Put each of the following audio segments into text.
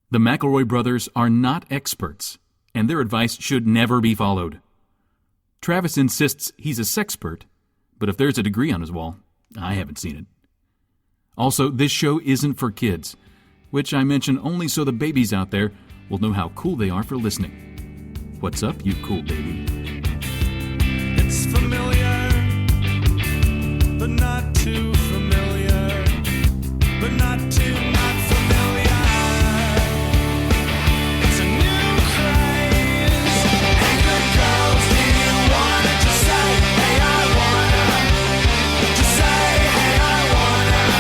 The McElroy brothers are not experts, and their advice should never be followed. Travis insists he's a sexpert, but if there's a degree on his wall, I haven't seen it. Also, this show isn't for kids, which I mention only so the babies out there will know how cool they are for listening. What's up, you cool baby? It's familiar, but not too familiar, but not too not familiar. It's a new craze. Hey, good girls, do you wanna just say, hey, I wanna? Just say, hey, I wanna.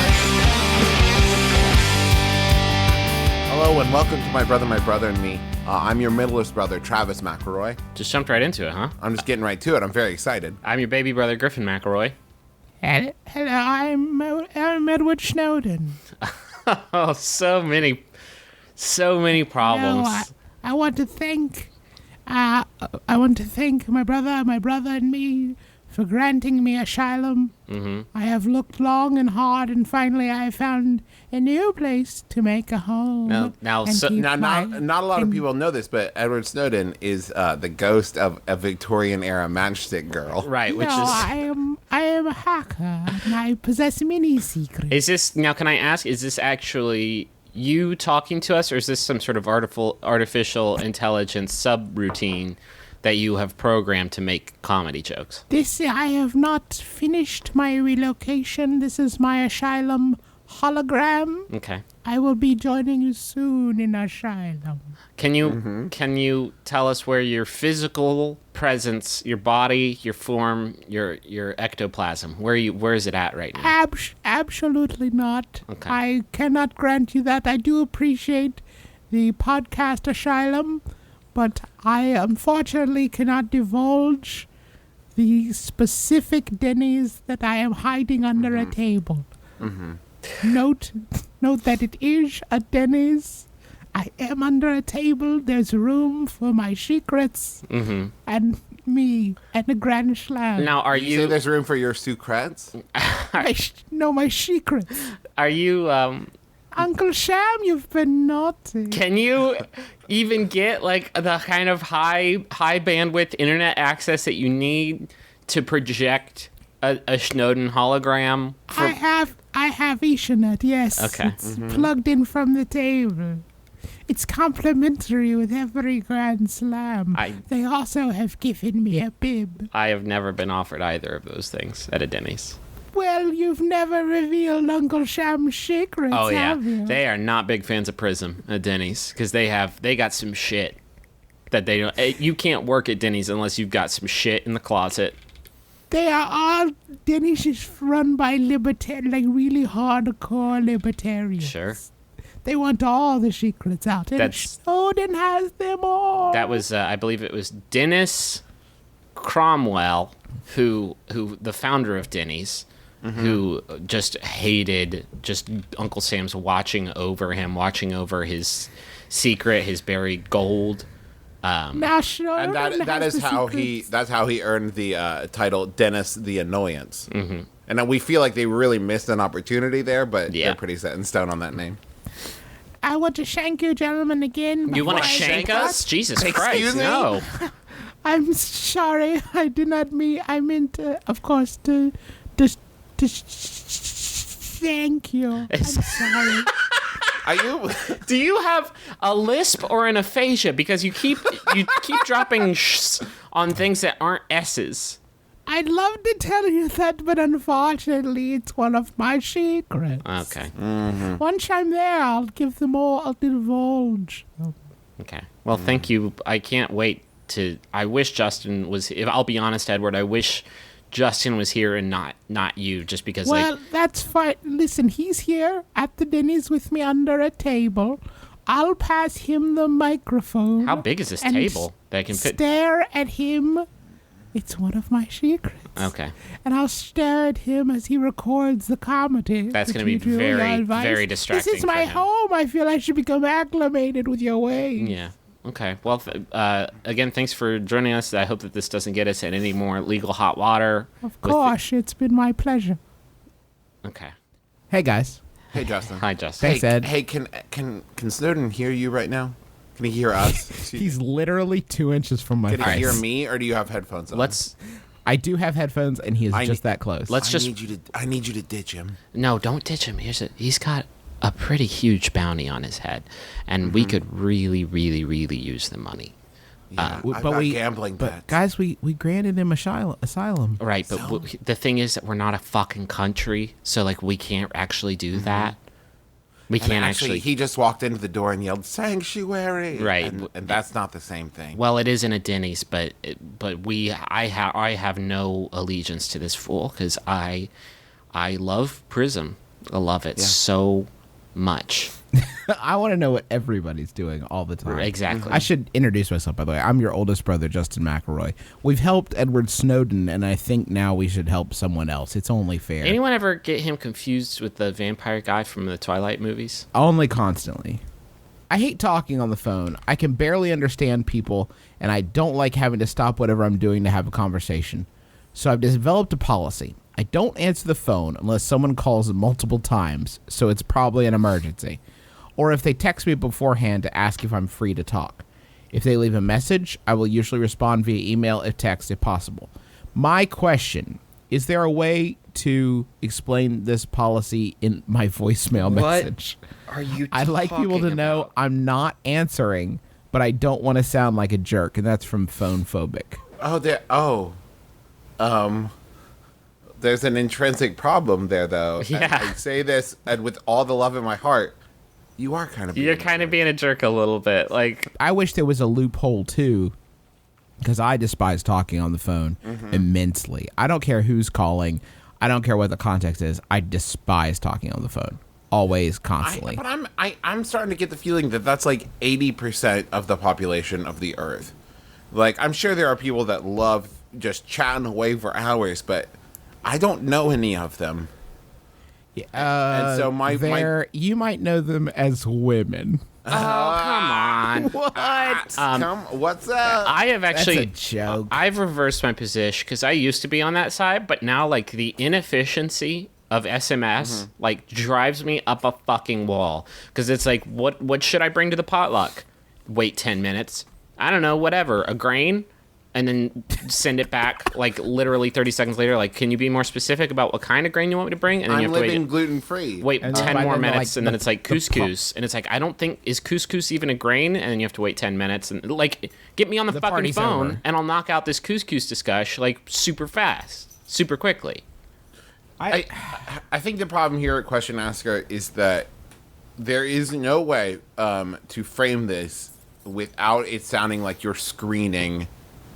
Hello and welcome to My Brother and Me. I'm your middleest brother, Travis McElroy. Just jumped right into it, huh? I'm just getting right to it. I'm very excited. I'm your baby brother, Griffin McElroy. Hello, I'm Edward Shnowden. Oh, so many problems. No, I want to thank my brother and me for granting me asylum. Mm-hmm. I have looked long and hard, and finally I found a new place to make a home. Not a lot of people know this, but Edward Snowden is the ghost of a Victorian-era matchstick girl. Right, which I am a hacker, and I possess many secrets. is this now? Can I ask? Is this actually you talking to us, or is this some sort of artificial intelligence subroutine that you have programmed to make comedy jokes? I have not finished my relocation. This is my asylum hologram. Okay. I will be joining you soon in asylum. Can you tell us where your physical presence, your body, your form, your ectoplasm, where is it at right now? Absolutely not. Okay. I cannot grant you that. I do appreciate the podcast asylum, but I unfortunately cannot divulge the specific Denny's that I am hiding under a table. Mm-hmm. Note that it is a Denny's. I am under a table. There's room for my secrets and me and a grand slam. Now, are You say you? there's room for your secrets? my secrets. Are you? Uncle Sham, you've been naughty. Can you even get like the kind of high bandwidth internet access that you need to project a Shnowden hologram? I have Ethernet, yes. Okay. It's plugged in from the table. It's complimentary with every grand slam. They also have given me a bib. I have never been offered either of those things at a Denny's. Well, you've never revealed Uncle Sham's secrets, Oh yeah, have you? they are not big fans of Prism at Denny's because they got some shit that they don't. You can't work at Denny's unless you've got some shit in the closet. They are all Denny's is run by really hardcore libertarians. Sure. They want all the secrets out, and Snowden has them all. That was, I believe, it was Dennis Cromwell, who the founder of Denny's, who just hated Uncle Sam's watching over his secret, his buried gold. Now, Snowden And has the secrets. that's how he earned the title Dennis the Annoyance. Mm-hmm. And we feel like they really missed an opportunity there, but they're pretty set in stone on that name. I want to shank you, gentlemen, again. You want to shank us? Jesus Christ, me? no. I'm sorry. I did not mean. I meant, of course, to thank you. I'm sorry. Are you? Do you have a lisp or an aphasia? Because you keep dropping shs on things that aren't S's. I'd love to tell you that, but unfortunately, it's one of my secrets. Okay. Once I'm there, I'll give them all. I'll divulge. Okay. Well, thank you. I can't wait to. I wish Justin was. I'll be honest, Edward. I wish Justin was here and not you, just because. Well, that's fine. Listen, he's here at the Denny's with me under a table. I'll pass him the microphone. How big is this and table that I can fit? Stare at him. It's one of my secrets. Okay. And I'll stare at him as he records the comedy. That's going to be very, very distracting. This is my home. I feel I should become acclimated with your ways. Yeah. Okay. Well, again, thanks for joining us. I hope that this doesn't get us in any more legal hot water. Of course. It's been my pleasure. Okay. Hey, guys. Hey, Justin. Hi, Justin. Thanks, Ed. Hey, can Shnowden hear you right now? Can he hear us? He's literally 2 inches from my Can face. he hear me, or do you have headphones on? I do have headphones, and he is just that close. I need you to ditch him. No, don't ditch him. He's got a pretty huge bounty on his head, and we could really, really, really use the money. Yeah, I've got gambling bets. Guys, we granted him asylum. Right, but the thing is that we're not a fucking country, so like we can't actually do that. We And can't actually, he just walked into the door and yelled "Sanctuary!" Right. and that's not the same thing. Well, it is in a Denny's, but I have no allegiance to this fool because I love Prism. I love it so much. I want to know what everybody's doing all the time. Exactly. I should introduce myself, by the way. I'm your oldest brother, Justin McElroy. We've helped Edward Snowden, and I think now we should help someone else. It's only fair. Anyone ever get him confused with the vampire guy from the Twilight movies? Only constantly. I hate talking on the phone. I can barely understand people, and I don't like having to stop whatever I'm doing to have a conversation. So I've developed a policy. I don't answer the phone unless someone calls multiple times, so it's probably an emergency. Or if they text me beforehand to ask if I'm free to talk. If they leave a message, I will usually respond via email if text if possible. My question, is there a way to explain this policy in my voicemail message? Are you I'd like people to know I'm not answering, but I don't want to sound like a jerk, and that's from Phone Phobic. There's an intrinsic problem there, though. Yeah. I say this, and with all the love in my heart, you are kind of. You're kind of being a jerk a little bit. Like, I wish there was a loophole, too, because I despise talking on the phone immensely. I don't care who's calling. I don't care what the context is. I despise talking on the phone. Always, constantly. But I'm starting to get the feeling that that's like 80% of the population of the Earth. Like, I'm sure there are people that love just chatting away for hours, but I don't know any of them. And so you might know them as women. oh, come on. What? What's up? I have actually That's a joke. I've reversed my position because I used to be on that side, but now like the inefficiency of SMS like drives me up a fucking wall because it's like what should I bring to the potluck? Wait 10 minutes. I don't know, whatever. A grain and then send it back like literally 30 seconds later. Like, can you be more specific about what kind of grain you want me to bring? And then I'm you have to living wait. gluten-free. Wait And 10 by more then, minutes, like, and then the- it's like the couscous. And it's like, I don't think, is couscous even a grain? And then you have to wait 10 minutes. And like, get me on the fucking party's phone, over. and I'll knock out this couscous discussion like super fast, super quickly. I think the problem here at Question Asker is that there is no way to frame this without it sounding like you're screening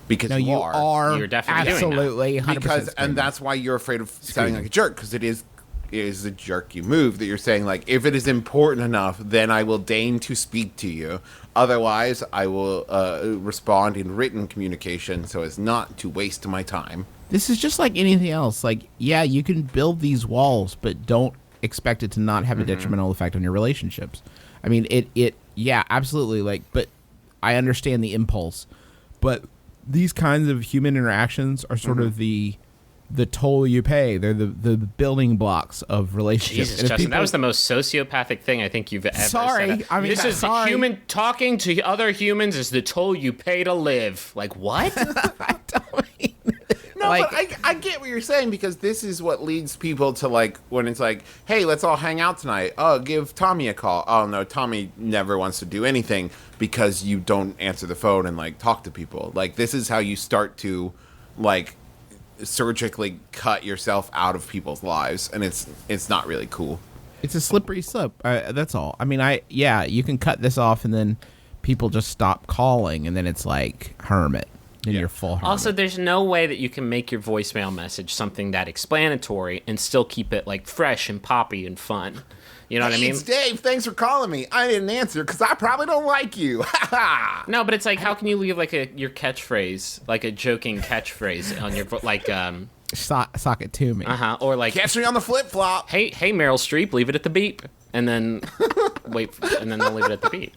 because No, you are. You're definitely doing that. absolutely 100% because and screaming. that's why you're afraid of sounding like a jerk because it is a jerky move that you're saying like if it is important enough then I will deign to speak to you, otherwise I will respond in written communication so as not to waste my time. This is just like anything else. Like, yeah, you can build these walls, but don't expect it to not have a detrimental effect on your relationships. I mean, yeah, absolutely. Like, but I understand the impulse, but these kinds of human interactions are sort of the toll you pay. They're the building blocks of relationships. Jesus, And if Justin, people- that was the most sociopathic thing I think you've ever Sorry, said. I mean, this is sorry. human talking to other humans is the toll you pay to live. Like, what? No, Like- but I get what you're saying because this is what leads people to like when it's like, hey, let's all hang out tonight. Oh, give Tommy a call. Oh no, Tommy never wants to do anything because you don't answer the phone and like talk to people. Like this is how you start to like surgically cut yourself out of people's lives, and it's not really cool. It's a slippery slope. That's all. I mean, you can cut this off, and then people just stop calling, and then it's like hermit. Then you're full hermit. Also, there's no way that you can make your voicemail message something that explanatory and still keep it like fresh and poppy and fun. You know what I Hey, mean? it's Dave. Thanks for calling me. I didn't answer because I probably don't like you. No, but it's like, how can you leave like your catchphrase, like a joking catchphrase on your like sock it to me. or like, Catch me on the flip flop. hey Meryl Streep, leave it at the beep, and then and then they'll leave it at the beep.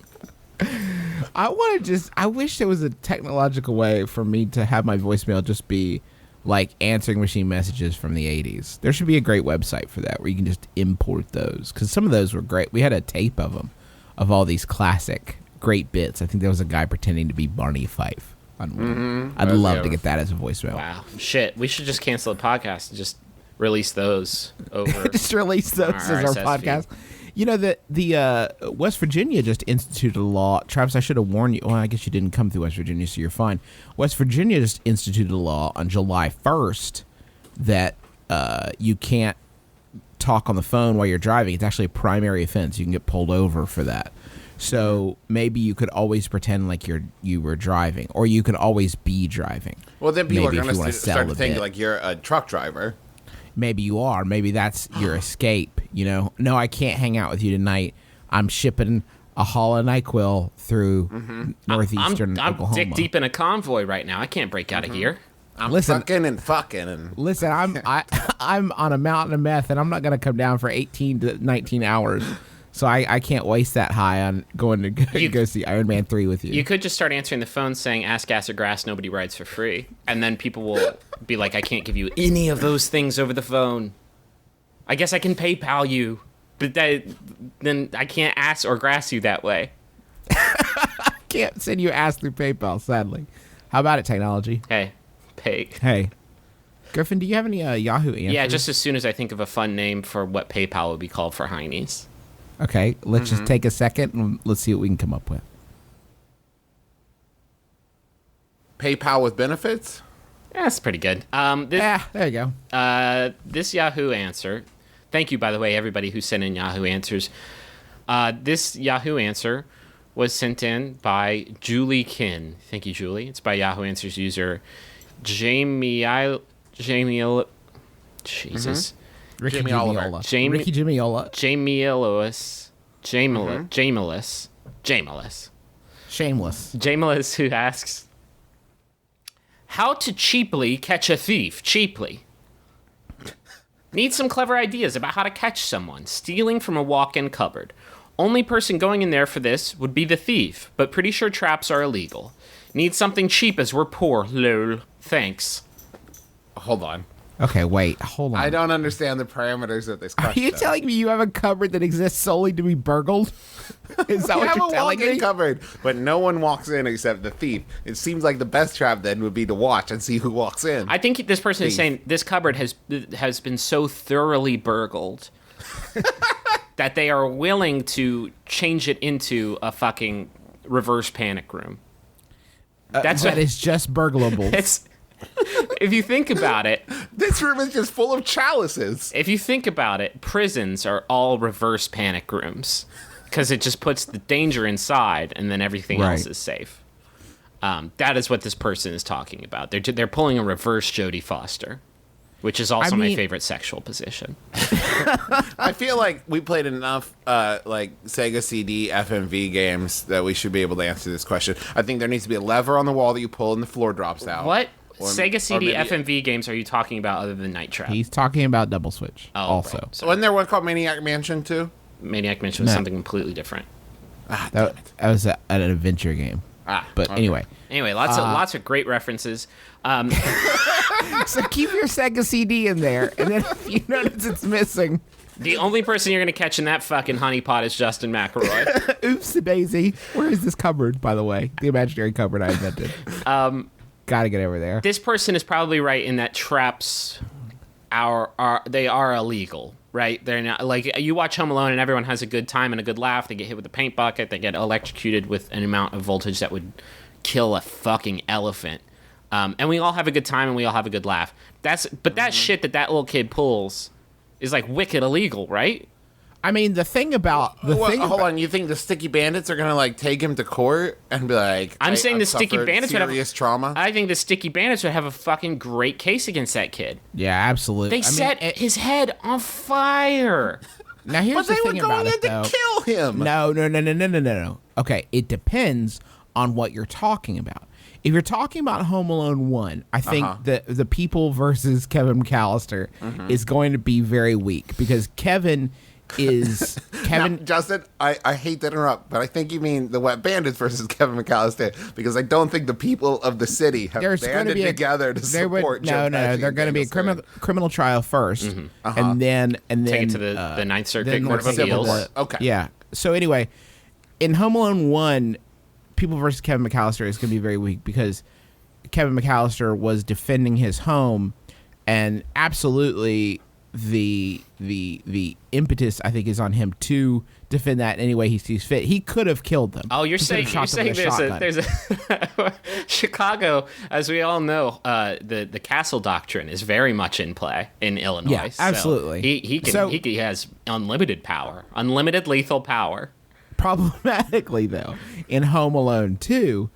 I wish there was a technological way for me to have my voicemail just be like answering machine messages from the 80s. There should be a great website for that where you can just import those, because some of those were great. We had a tape of them, of all these classic great bits. I think there was a guy pretending to be Barney Fife on one. I'd love to get that as a voicemail. Wow. Shit. We should just cancel the podcast and just release those over. Just release those as our RSS podcast. You know, the West Virginia just instituted a law. Travis, I should have warned you. Well, I guess you didn't come through West Virginia, so you're fine. West Virginia just instituted a law on July 1st that you can't talk on the phone while you're driving. It's actually a primary offense. You can get pulled over for that. So maybe you could always pretend like you were driving, or you could always be driving. Well, then people Maybe are if you going wanna to sell start a to think bit. like you're a truck driver. Maybe you are. Maybe that's your escape. You know, no, I can't hang out with you tonight. I'm shipping a haul of NyQuil through northeastern I'm Oklahoma. dick deep in a convoy right now. I can't break out of here. I'm Listen- fucking and fucking and Listen, I'm on a mountain of meth, and I'm not going to come down for 18 to 19 hours. So I can't waste that high on going to go see Iron Man 3 with you. You could just start answering the phone saying, ask gas or grass, nobody rides for free. And then people will be like, I can't give you any of those things over the phone. I guess I can PayPal you, but then I can't ask or grass you that way. Can't send you ass through PayPal, sadly. How about it, technology? Hey, pay. Hey. Griffin, do you have any Yahoo answers? Yeah, just as soon as I think of a fun name for what PayPal would be called for heinies. Okay, let's just take a second and let's see what we can come up with. PayPal with benefits. Yeah, that's pretty good. There you go. This Yahoo answer. Thank you, by the way, everybody who sent in Yahoo answers. This Yahoo answer was sent in by Julie Kin. Thank you, Julie. It's by Yahoo Answers user Jesus. Ricky Jamie Oliver. Jamiola. Ricky Jamiola. Jamelis, Shameless. who asks, how to cheaply catch a thief. Cheaply. Need some clever ideas about how to catch someone stealing from a walk-in cupboard. Only person going in there for this would be the thief, but pretty sure traps are illegal. Need something cheap as we're poor, lol. Thanks. Hold on. Okay, wait. Hold on. I don't understand the parameters of this Are question. you telling me you have a cupboard that exists solely to be burgled? Is that You what have you're a telling walk-in me? cupboard, but no one walks in except the thief. It seems like the best trap then would be to watch and see who walks in. I think this person is Thief. saying this cupboard has been so thoroughly burgled that they are willing to change it into a fucking reverse panic room. That's That what is just burglable. it's. If you think about it, This room is just full of chalices. prisons are all reverse panic rooms because it just puts the danger inside and then everything else Right. is safe. That is what this person is talking about. They're pulling a reverse Jodie Foster, which is also my mean- favorite sexual position. I feel like we played enough like Sega CD FMV games that we should be able to answer this question. I think there needs to be a lever on the wall that you pull and the floor drops out. What Or- Sega or CD maybe- FMV games are you talking about other than Night Trap? He's talking about Double Switch. Oh, also. right. So wasn't there one called Maniac Mansion too? Maniac Mansion was No. something completely different. That was an adventure game. But okay. anyway. Anyway, lots of great references. So keep your Sega CD in there, and then if you notice it's missing, The only person you're gonna catch in that fucking honeypot is Justin McElroy. oopsie daisy. Where is this cupboard, by the way? The imaginary cupboard I invented. Gotta get over there. This person is probably right in that traps are illegal, right? They're not like you watch Home Alone and everyone has a good time and a good laugh. They get hit with a paint bucket. They get electrocuted with an amount of voltage that would kill a fucking elephant. And we all have a good time and we all have a good laugh. But that shit that little kid pulls is like wicked illegal, right? I mean, the thing about Hold on, you think the Sticky Bandits are gonna like take him to court and be like? I'm saying the Sticky suffered Bandits would have serious trauma. I think the Sticky Bandits would have a fucking great case against that kid. Yeah, absolutely. They set his head on fire. Now here's But they the were thing going about in it, though. to kill him. No. Okay, it depends on what you're talking about. If you're talking about Home Alone 1, I think the people versus Kevin McAllister is going to be very weak because Kevin is Kevin. Now, Justin, I hate to interrupt, but I think you mean the Wet Bandits versus Kevin McAllister, because I don't think the people of the city have There's going to banded be together to support Joe Pesci They're and going to be a Daniel Stern. criminal trial 1st and then Take it to the Ninth Circuit then Court of we'll take it to Appeals. the- Okay. Yeah. So anyway, in Home Alone 1, people versus Kevin McAllister is going to be very weak because Kevin McAllister was defending his home, and absolutely the impetus, I think, is on him to defend that any way he sees fit. He this. Oh, you're saying there's a Chicago, as we all know, the castle doctrine is very much in play in Illinois. Yeah, absolutely. So he has unlimited power, unlimited lethal power. Problematically, though, in Home Alone 2,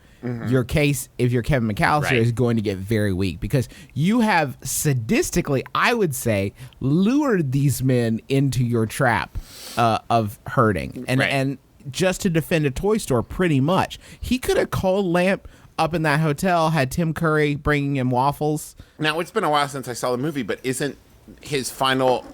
your case, if you're Kevin McAllister, Right. is going to get very weak because you have sadistically, I would say, lured these men into your trap of hurting. And just to defend a toy store, pretty much. He could have cold lamp up in that hotel, had Tim Curry bringing him waffles. Now, it's been a while since I saw the movie, but isn't his final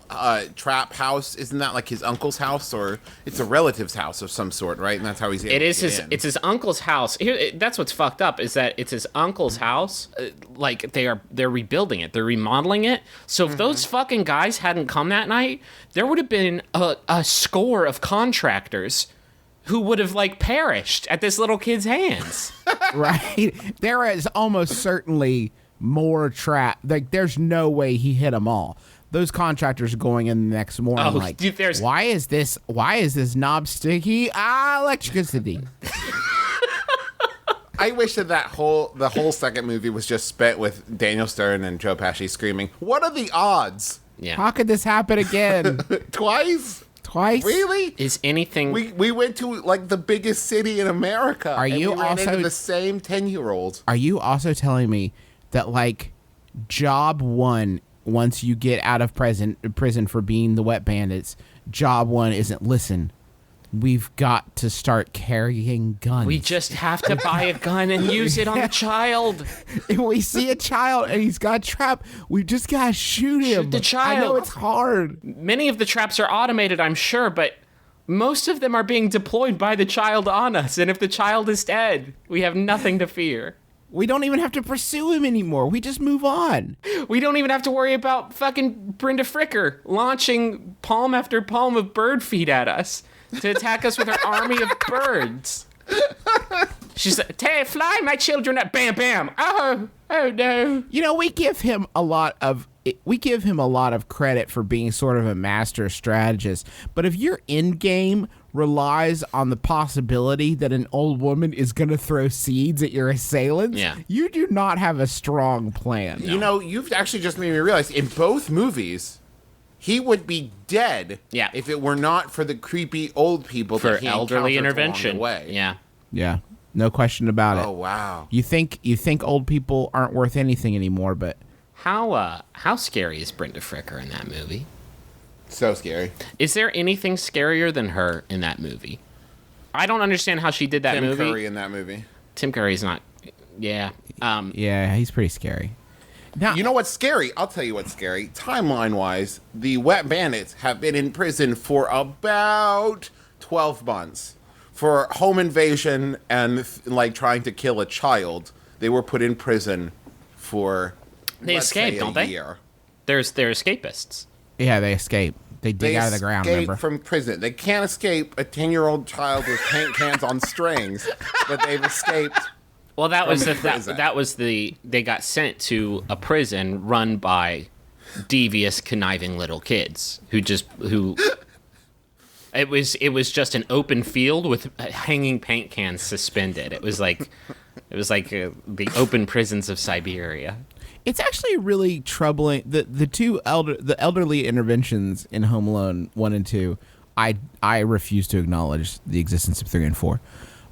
trap house, isn't that like his uncle's house, or it's a relative's house of some sort, right? And that's how he's able to get in. It's his uncle's house. That's what's fucked up, is that it's his uncle's house. Like they're rebuilding it, they're remodeling it. So if those fucking guys hadn't come that night, there would have been a score of contractors who would have like perished at this little kid's hands. Right? There is almost certainly more trap. Like, there's no way he hit them all. Those contractors are going in the next morning. Oh, like, dude, why is this knob sticky? Electricity. I wish that the whole second movie was just spent with Daniel Stern and Joe Pesci screaming, "What are the odds?" Yeah. How could this happen again? Twice? Really? Is anything? We went to like the biggest city in America. Are and you we ran also- into the same 10-year-olds? Are you also telling me that, like, job one, once you get out of prison for being the Wet Bandits, job one isn't, listen, we've got to start carrying guns. We just have to buy a gun and use it on the child. If we see a child and he's got a trap, we just gotta shoot him. the child. I know it's hard. Many of the traps are automated, I'm sure, but most of them are being deployed by the child on us. And if the child is dead, we have nothing to fear. We don't even have to pursue him anymore. We just move on. We don't even have to worry about fucking Brenda Fricker launching palm after palm of bird feed at us to attack us with her army of birds. She's like, "Hey, fly my children up, bam, bam. Oh no." You know, we give him a lot of credit for being sort of a master strategist. But if your end game relies on the possibility that an old woman is going to throw seeds at your assailants, Yeah. you do not have a strong plan. You know, you've actually just made me realize in both movies, he would be dead if it were not for the creepy old people For that he elderly encountered along intervention. the way. Yeah. Yeah, no question about it. Oh, wow. You think old people aren't worth anything anymore, but How scary is Brenda Fricker in that movie? So scary. Is there anything scarier than her in that movie? I don't understand how she did that Tim movie. Curry in that movie. Tim Curry's not. Yeah. yeah, he's pretty scary. Now, You know what's scary? I'll tell you what's scary. Timeline-wise, the Wet Bandits have been in prison for about 12 months. For home invasion and, like, trying to kill a child. They were put in prison for, They let's escaped, say, don't they? year. They're escapists. yeah, they escape. They dig They out of the ground, escape remember? from prison. They can't escape a 10-year-old child with paint cans on strings, but they've escaped. Well, that was From prison. they got sent to a prison run by devious, conniving little kids who it was just an open field with hanging paint cans suspended. It was like the open prisons of Siberia. It's actually really troubling. The elderly interventions in Home Alone 1 and 2, I refuse to acknowledge the existence of 3 and 4.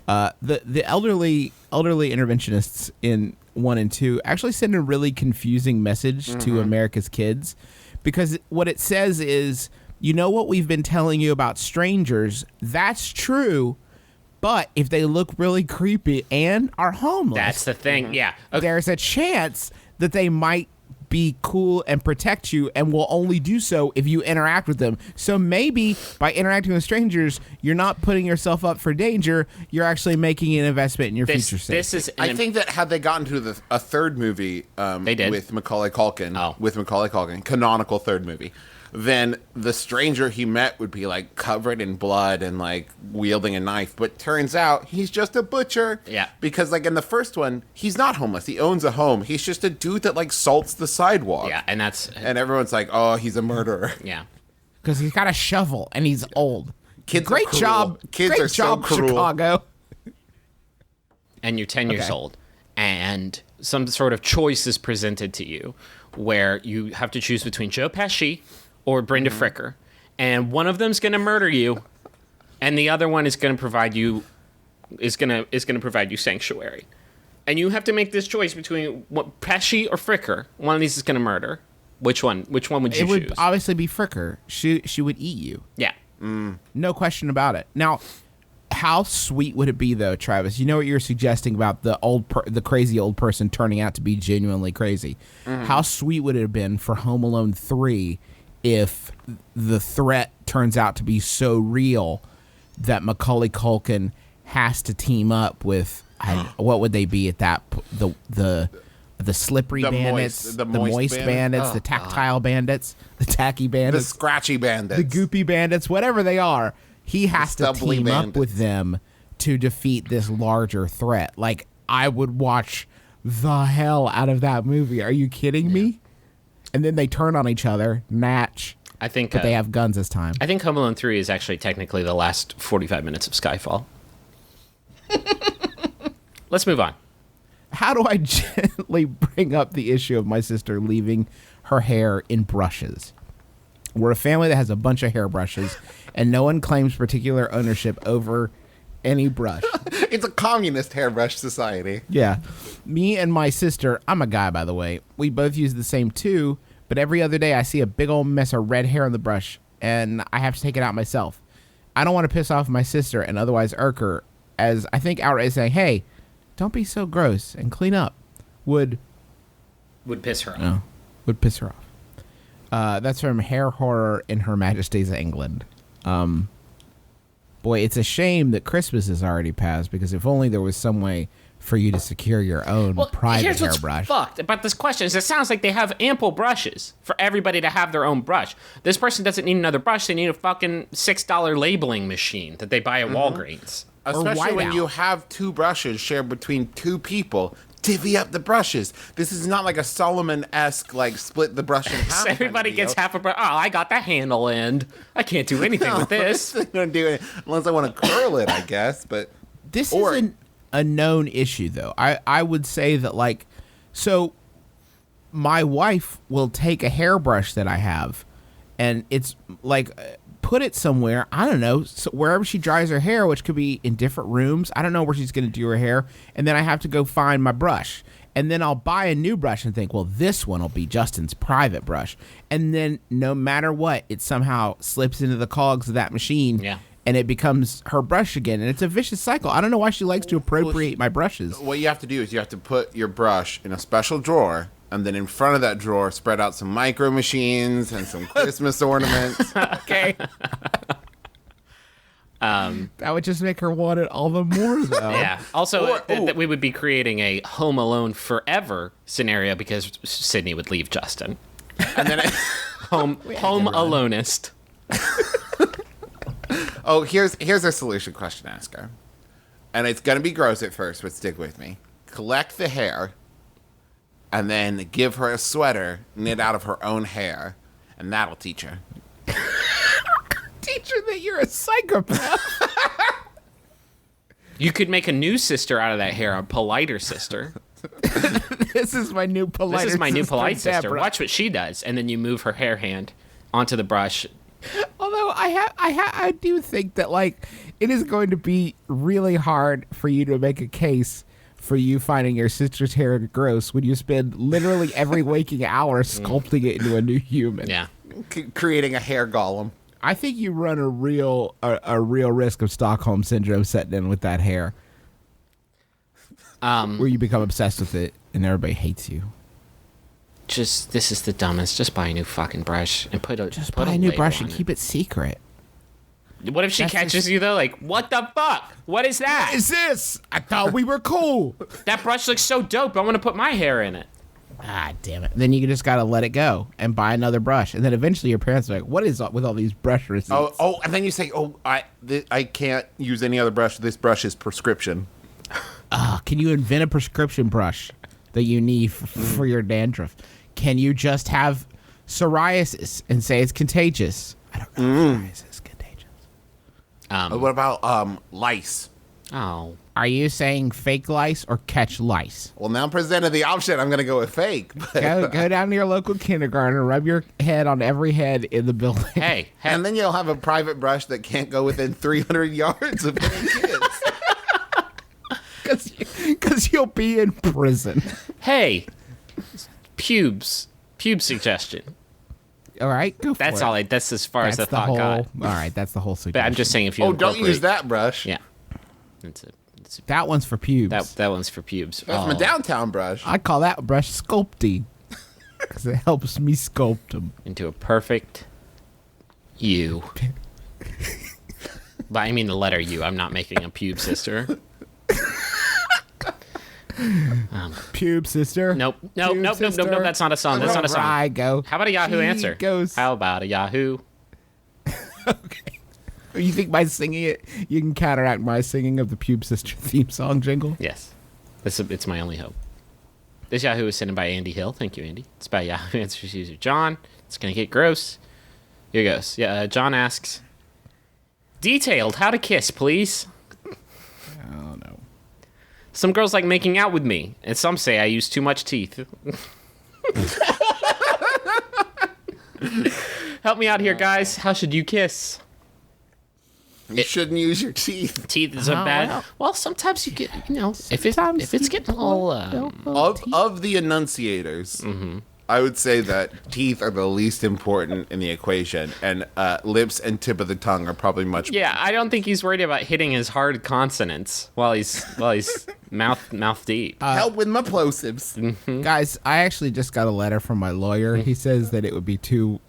The elderly interventionists in 1 and 2 actually send a really confusing message to America's kids, because what it says is, you know what we've been telling you about strangers? That's true, but if they look really creepy and are homeless, That's the thing. Yeah. Okay. there's a chance that they might be cool and protect you and will only do so if you interact with them. So maybe by interacting with strangers, you're not putting yourself up for danger. You're actually making an investment in your future safety. This is I think that had they gotten to a third movie They did. with Macaulay Culkin, canonical third movie, then the stranger he met would be like covered in blood and like wielding a knife. But turns out he's just a butcher. Yeah. Because like in the first one, he's not homeless. He owns a home. He's just a dude that like salts the sidewalk. Yeah, and that's And everyone's like, oh, he's a murderer. yeah. Because he's got a shovel and he's old. Kids are Great cruel. job. Kids Great are so job, cruel. Chicago. And you're 10 years Okay. old, and some sort of choice is presented to you where you have to choose between Joe Pesci or Brenda Fricker, and one of them's going to murder you, and the other one is going to provide you provide you sanctuary. And you have to make this choice between Pesci or Fricker. One of these is going to murder. Which one would you It choose? would obviously be Fricker. She would eat you. Yeah. No question about it. Now, how sweet would it be, though, Travis? You know what you're suggesting about the crazy old person turning out to be genuinely crazy. How sweet would it have been for Home Alone 3 if the threat turns out to be so real that Macaulay Culkin has to team up with what would they be at that the slippery The bandits, moist- the the moist moist bandits? bandits, the tactile bandits, the tacky The bandits, scratchy bandits. the goopy bandits, whatever they are. He has to stubbly team up bandits. with them to defeat this larger threat. Like, I would watch the hell out of that movie. Are you kidding me? And then they turn on each other, match, I think but they have guns this time. I think Home Alone 3 is actually technically the last 45 minutes of Skyfall. Let's move on. How do I gently bring up the issue of my sister leaving her hair in brushes? We're a family that has a bunch of hairbrushes, and no one claims particular ownership over any brush. It's a communist hairbrush society. Yeah. Me and my sister, I'm a guy, by the way, we both use the same two, but every other day I see a big old mess of red hair on the brush, and I have to take it out myself. I don't want to piss off my sister and otherwise irk her, as I think outright saying, hey, don't be so gross and clean up would Piss her off. piss her off. That's from Hair Horror in Her Majesty's England. Boy, it's a shame that Christmas is already passed, because if only there was some way for you to secure your own private here's what's hairbrush. fucked about this question is it sounds like they have ample brushes for everybody to have their own brush. This person doesn't need another brush. They need a fucking $6 labeling machine that they buy at Walgreens. Especially when whiteout. you have two brushes shared between two people. Divvy up the brushes. This is not like a Solomon-esque, like, split the brush in half. So everybody kind of gets deal. half a brush. Oh, I got the handle end. I can't do anything with this. I'm gonna do it unless I want to curl it, I guess. But This Or- is a known issue, though. I would say that, like, so my wife will take a hairbrush that I have, and it's like, put it somewhere, I don't know, so wherever she dries her hair, which could be in different rooms. I don't know where she's going to do her hair. And then I have to go find my brush. And then I'll buy a new brush and think, well, this one will be Justin's private brush. And then no matter what, it somehow slips into the cogs of that machine. Yeah. And it becomes her brush again. And it's a vicious cycle. I don't know why she likes to appropriate my brushes. what you have to do is you have to put your brush in a special drawer, and then in front of that drawer, spread out some micro machines and some Christmas ornaments. Okay. That would just make her want it all the more, though. Yeah. Also, Or- that we would be creating a Home Alone forever scenario because Sydney would leave Justin. And then, Home Alonist. here's a solution question to ask her, and it's gonna be gross at first, but stick with me. Collect the hair, and then give her a sweater knit out of her own hair, and that'll teach her. Teach her that you're a psychopath. You could make a new sister out of that hair, a politer sister. This is my new polite. This is my new polite sister. Deborah. Watch what she does, and then you move her hair hand onto the brush. Although I do think that, like, it is going to be really hard for you to make a case for you finding your sister's hair gross when you spend literally every waking hour sculpting it into a new human. Yeah. Creating a hair golem. I think you run a real risk of Stockholm syndrome setting in with that hair, where you become obsessed with it and everybody hates you. this is the dumbest. Just buy a new fucking brush and put Buy a new brush and keep it secret. What if she That's catches just- you though? Like, what the fuck? What is that? What is this? I thought we were cool. That brush looks so dope. I want to put my hair in it. Ah, damn it. Then you just got to let it go and buy another brush. And then eventually your parents are like, what is up with all these brush receipts? And then you say, I can't use any other brush. This brush is prescription. Can you invent a prescription brush that you need for your dandruff? Can you just have psoriasis and say it's contagious? I don't know if psoriasis is contagious. What about lice? Oh. Are you saying fake lice or catch lice? Well, now presented the option, I'm going to go with fake. But Go down to your local kindergarten and rub your head on every head in the building. Hey, and then you'll have a private brush that can't go within 300 yards of any kids. Because you'll be in prison. hey, pubes suggestion. All right, go for That's it. all. That's as far as the thought whole. got. All right, that's the whole suggestion. But I'm just saying, if you Don't use incorporate- that brush. Yeah, it's That one's for pubes. that one's for pubes. That's my downtown brush. I call that brush sculpting because it helps me sculpt them. Into a perfect U. But I mean the letter U. I'm not making a pube sister. Pube sister. Nope. Pube Nope. sister. That's not a song. That's not a song. I go. How about a Yahoo She answer? goes. How about a Yahoo? Okay. You think by singing it, you can counteract my singing of the Pube Sister theme song jingle? Yes. It's my only hope. This Yahoo is sent in by Andy Hill. Thank you, Andy. It's by Yahoo Answers user John. It's going to get gross. Here goes. Yeah, John asks, detailed how to kiss, please. Oh, no. Some girls like making out with me, and some say I use too much teeth. Help me out here, guys. How should you kiss? You shouldn't use your teeth. Teeth is a bad. Well, sometimes you get, if it's getting a little. Of the enunciators, I would say that teeth are the least important in the equation, and lips and tip of the tongue are probably much Yeah, I don't think he's worried about hitting his hard consonants while he's mouth deep. Help with my plosives. Guys, I actually just got a letter from my lawyer. He says that it would be too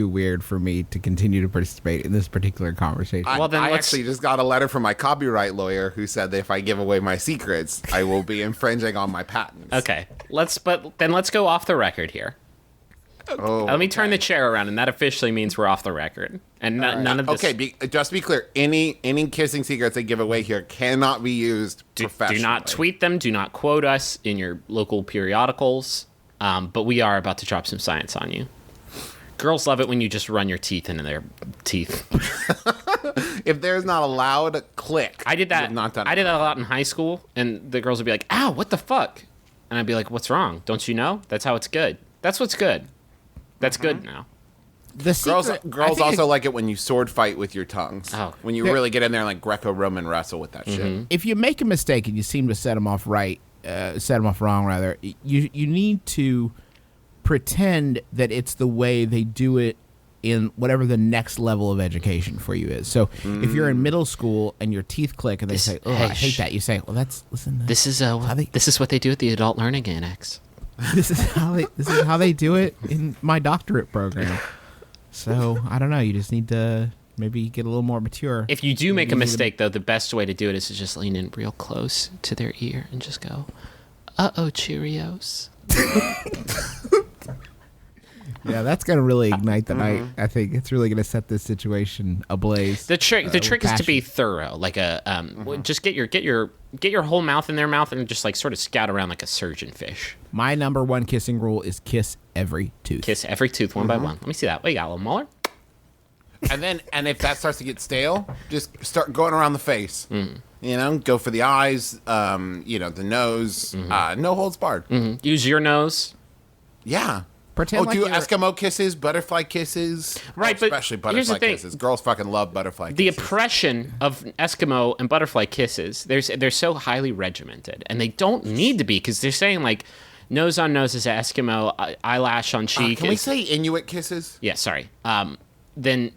weird for me to continue to participate in this particular conversation. I actually just got a letter from my copyright lawyer who said that if I give away my secrets, I will be infringing on my patents. Okay, let's go off the record here. Oh, Let me turn the chair around, and that officially means we're off the record, and none of this. Okay, just to be clear, any kissing secrets they give away here cannot be used professionally. Do not tweet them. Do not quote us in your local periodicals. But we are about to drop some science on you. Girls love it when you just run your teeth into their teeth. If there's not a loud click, I did that. you have not done I it. did that a lot in high school, and the girls would be like, "Ow, what the fuck?" And I'd be like, "What's wrong? Don't you know? That's how it's good. That's what's good. That's good now." The Girls secret, I girls think also like it when you sword fight with your tongues. Oh. When you really get in there and like Greco-Roman wrestle with that shit. if you make a mistake and you seem to set them off wrong rather, you need to pretend that it's the way they do it in whatever the next level of education for you is. So if you're in middle school and your teeth click and they say, "Oh, hey, I hate shh. that," you say, "Well, listen. This is what they do at the Adult Learning Annex. This is how they do it in my doctorate program." So I don't know. You just need to maybe get a little more mature. If you do make a mistake, though, the best way to do it is to just lean in real close to their ear and just go, "Uh-oh, Cheerios." Yeah, that's gonna really ignite the night. I think it's really gonna set this situation ablaze. The trick is to passion. be thorough, like just get your whole mouth in their mouth and just like sort of scout around like a surgeon fish. My number one kissing rule is kiss every tooth. Kiss every tooth one by one. Let me see that. What you got, a little molar? And if that starts to get stale, just start going around the face. You know, go for the eyes, the nose, no holds barred. Use your nose. Yeah. Pretend like do you're- Eskimo kisses, butterfly kisses. Right, but especially here's the butterfly thing. kisses. Girls fucking love butterfly The kisses. oppression of Eskimo and butterfly kisses, they're so highly regimented, and they don't need to be because they're saying like nose on nose is Eskimo, eyelash on cheek. Can we is- say Inuit kisses? Yeah, sorry. Then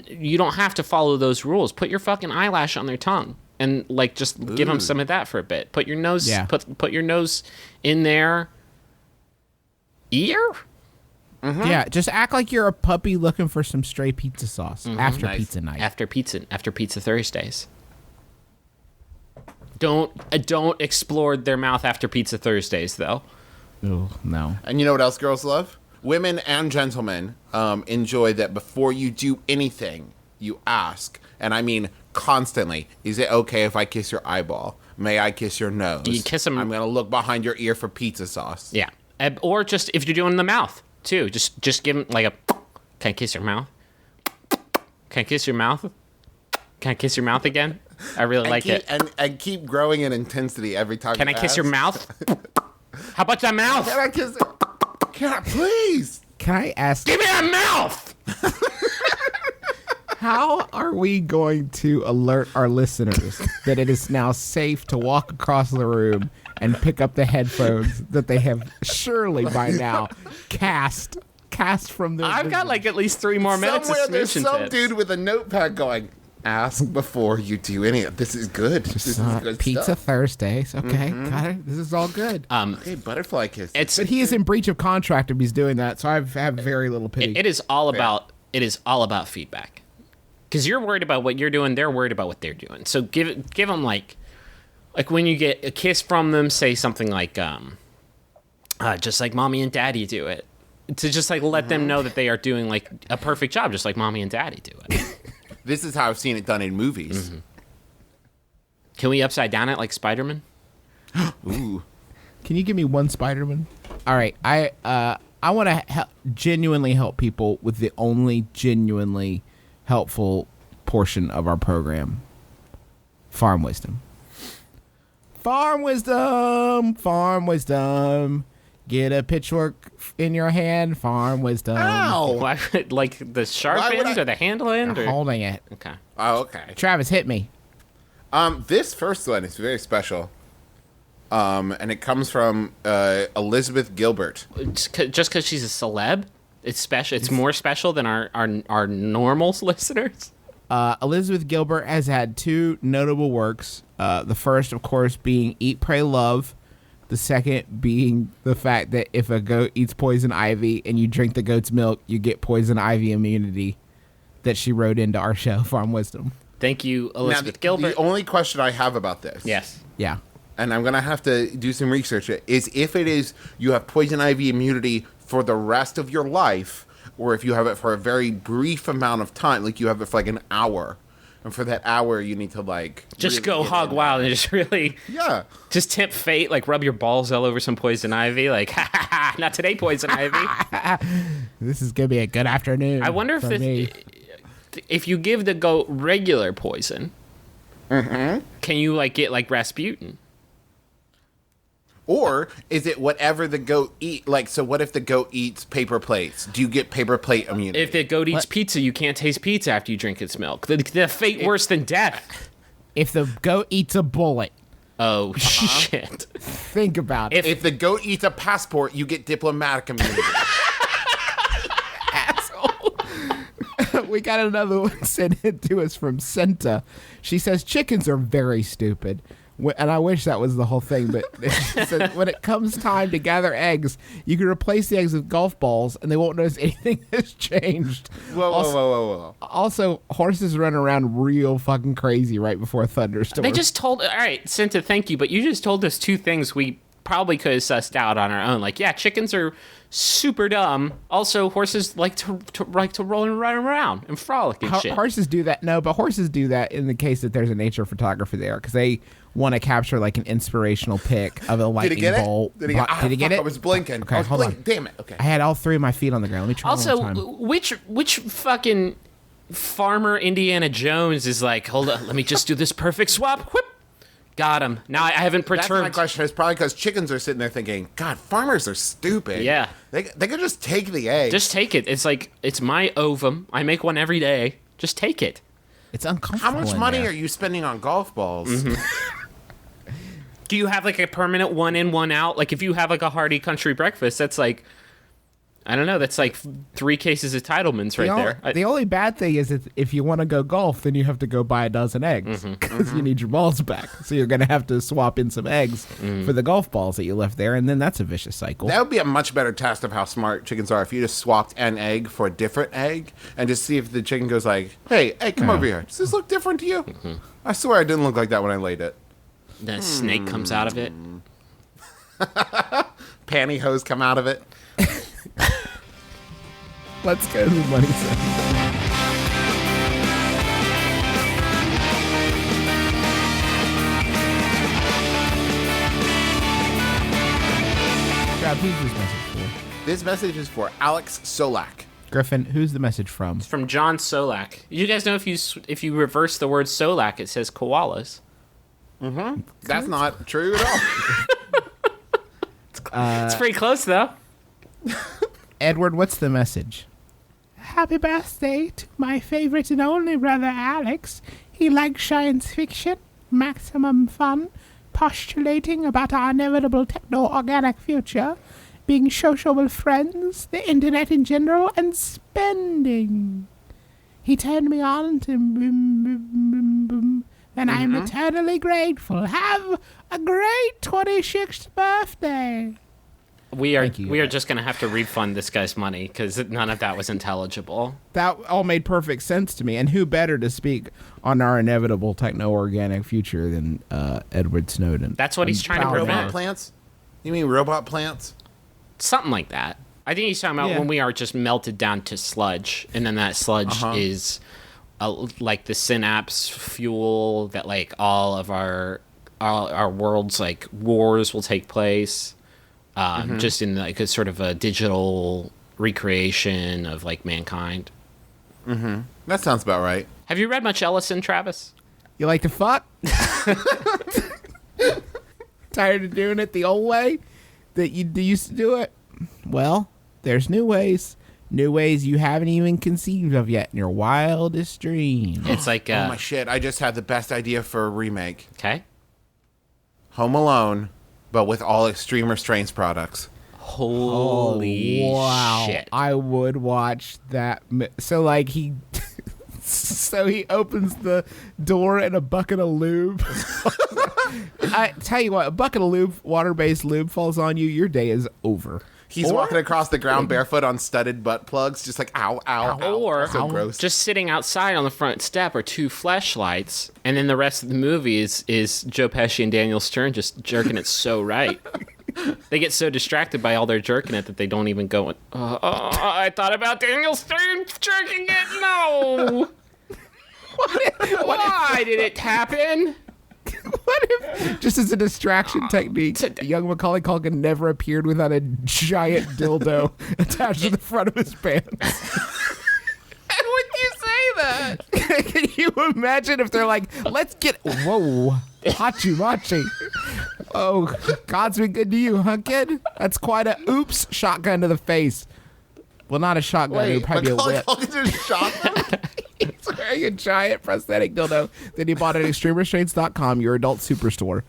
you don't have to follow those rules. Put your fucking eyelash on their tongue and like just give them some of that for a bit. Put your nose, Yeah. put your nose in there. ear? Yeah, just act like you're a puppy looking for some stray pizza sauce after Nice. pizza night. After pizza Thursdays. Don't explore their mouth after pizza Thursdays though. Ooh, no. And you know what else girls love? Women and gentlemen enjoy that before you do anything, you ask, and I mean constantly, is it okay if I kiss your eyeball? May I kiss your nose? Do you kiss 'em- I'm going to look behind your ear for pizza sauce. Yeah. Or just if you're doing the mouth too, just give them like a. Can I kiss your mouth? Can I kiss your mouth? Can I kiss your mouth again? I really like it. And keep growing in intensity every time. Can I you kiss your ask. mouth? How about that mouth? Can I kiss it? Can I please? Can I ask, Give me that mouth. how are we going to alert our listeners that it is now safe to walk across the room and pick up the headphones that they have surely by now cast from their I've got like at least 3 more minutes Somewhere of there's smooching some tips. dude with a notepad going, ask before you do any of this. Is good. This is good Pizza stuff. Thursdays. Okay, got it. This is all good. Okay, butterfly kiss. It's but he is in breach of contract if he's doing that, so I have very little pity. it is all about feedback. Because you're worried about what you're doing, they're worried about what they're doing. So give them like when you get a kiss from them, say something like just like mommy and daddy do it. To just like let them know that they are doing like a perfect job, just like mommy and daddy do it. This is how I've seen it done in movies. Can we upside down it like Spider-Man? Ooh. Can you give me one Spider-Man? All right, I want to genuinely help people with the only genuinely helpful portion of our program. Farm wisdom. Farm wisdom. Farm wisdom. Get a pitchfork in your hand. Farm wisdom. Ow! Why, like the sharp Why would end I- or the handle end? Or? Holding it. Okay. Oh, okay. Travis, hit me. This first one is very special. And it comes from Elizabeth Gilbert. Just because she's a celeb, it's special. It's more special than our normal listeners. Elizabeth Gilbert has had 2 notable works. The first, of course, being Eat, Pray, Love. The second being the fact that if a goat eats poison ivy and you drink the goat's milk, you get poison ivy immunity, that she wrote into our show, Farm Wisdom. Thank you, Now, Elizabeth Gilbert. the only question I have about this, Yes. Yeah. and I'm going to have to do some research, is if it is you have poison ivy immunity for the rest of your life, or if you have it for a very brief amount of time, like you have it for like an hour. And for that hour, you need to like Just really go get hog in wild there. and just really Yeah. just tempt fate, like rub your balls all over some poison ivy, like ha ha ha, not today, poison ivy. This is going to be a good afternoon. I wonder if for me. if you give the goat regular poison, can you like get like Rasputin? Or is it whatever the goat eat? Like, so what if the goat eats paper plates? Do you get paper plate immunity? If the goat eats pizza, you can't taste pizza after you drink its milk. The fate worse than death. If the goat eats a bullet, Oh shit! think about it. If the goat eats a passport, you get diplomatic immunity. We got another one sent in to us from Senta. She says chickens are very stupid. And I wish that was the whole thing, but she said, when it comes time to gather eggs, you can replace the eggs with golf balls, and they won't notice anything has changed. Whoa, whoa, whoa, whoa. Also, horses run around real fucking crazy right before a thunderstorm. They just told. All right, Cinta, thank you, but you just told us 2 things we probably could have sussed out on our own. Like, yeah, chickens are super dumb. Also, horses like to roll and run around and frolic and shit. Horses do that. No, but horses do that in the case that there's a nature photographer there, because they want to capture like an inspirational pic of a Did he lightning get bolt. it? Did he get, Did he get it? I was blinking. Okay, I was hold on. blinking. Damn it. Okay. I had all 3 of my feet on the ground. Let me try Also, one more time. which fucking farmer Indiana Jones is like, hold on, let me just do this perfect swap. Whip. Got him. Now I haven't That's my perturbed. question. It's probably because chickens are sitting there thinking, God, farmers are stupid. Yeah. They could just take the egg. Just take it. It's like, it's my ovum. I make one every day. Just take it. It's How uncomfortable. much in money there. are you spending on golf balls? Do you have like a permanent 1 in, 1 out? Like if you have like a hearty country breakfast, that's like, I don't know. That's like 3 cases of Titleman's right there. The only bad thing is if you want to go golf, then you have to go buy a dozen eggs because you need your balls back. So you're going to have to swap in some eggs for the golf balls that you left there, and then that's a vicious cycle. That would be a much better test of how smart chickens are if you just swapped an egg for a different egg and just see if the chicken goes like, hey, come over here. Does this look different to you? I swear it didn't look like that when I laid it. The snake comes out of it. Pantyhose come out of it. Let's go to the money section. Grab, who's this message for? This message is for Alex Solak. Griffin, who's the message from? From John Solak. You guys know if you reverse the word Solak, it says koalas. That's not true at all. It's pretty close, though. Edward, what's the message? Happy birthday to my favorite and only brother Alex. He likes science fiction, maximum fun, postulating about our inevitable techno-organic future, being social with friends, the internet in general, and spending. He turned me on to MBMBaM, and I'm eternally grateful. Have a great 26th birthday. We are Thank you. we are just going to have to refund this guy's money because none of that was intelligible. That all made perfect sense to me. And who better to speak on our inevitable techno-organic future than Edward Snowden? That's what he's trying to proud of prevent. Robot plants? You mean robot plants? Something like that. I think he's talking about Yeah. when we are just melted down to sludge, and then that sludge is like the synapse fuel that like all of our world's like wars will take place. Just in like a sort of a digital recreation of like mankind. That sounds about right. Have you read much Ellison, Travis? You like to fuck? Tired of doing it the old way that you used to do it? Well, there's new ways. New ways you haven't even conceived of yet in your wildest dreams. It's like Oh my shit, I just had the best idea for a remake. okay. Home Alone, but with all Extreme Restraints products. Holy wow. shit. I would watch that. So, like, so he opens the door and a bucket of lube. I tell you what, a bucket of lube, water-based lube falls on you, your day is over. He's walking across the ground barefoot on studded butt plugs, just like, ow, ow, ow. Or That's so gross. just sitting outside on the front step are 2 flashlights, and then the rest of the movie is Joe Pesci and Daniel Stern just jerking it so right. They get so distracted by all their jerking it that they don't even go, I thought about Daniel Stern jerking it, no! Why did it happen? What if, just as a distraction technique, young Macaulay Culkin never appeared without a giant dildo attached to the front of his pants? And would you say that? Can you imagine if they're like, let's get, whoa, hachi machi. Oh, God's been good to you, huh, kid? That's quite a oops shotgun to the face. Well, not a shotgun, it would probably be a whip. Culkin's shotgun. He's wearing a giant prosthetic dildo that he bought at ExtremeRestraints.com, your adult superstore.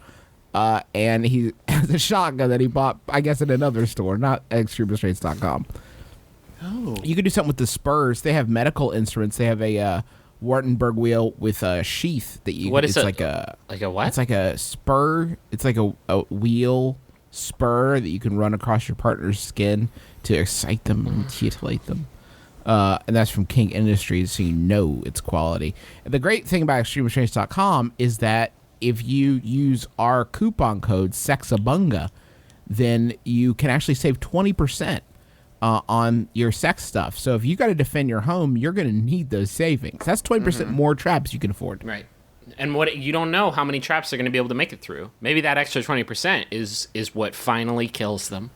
And he has a shotgun that he bought, I guess, at another store, not ExtremeRestraints.com. Oh. You could do something with the spurs. They have medical instruments. They have a Wartenberg wheel with a sheath that you. What is it's it? like a what? It's like a spur. It's like a wheel spur that you can run across your partner's skin to excite them and titillate them. And that's from King Industries, so you know it's quality. And the great thing about ExtremeRestraints.com is that if you use our coupon code SEXABUNGA, then you can actually save 20% on your sex stuff. So if you got to defend your home, you're going to need those savings. That's 20% more traps you can afford. Right. And what you don't know how many traps they're going to be able to make it through. Maybe that extra 20% is what finally kills them.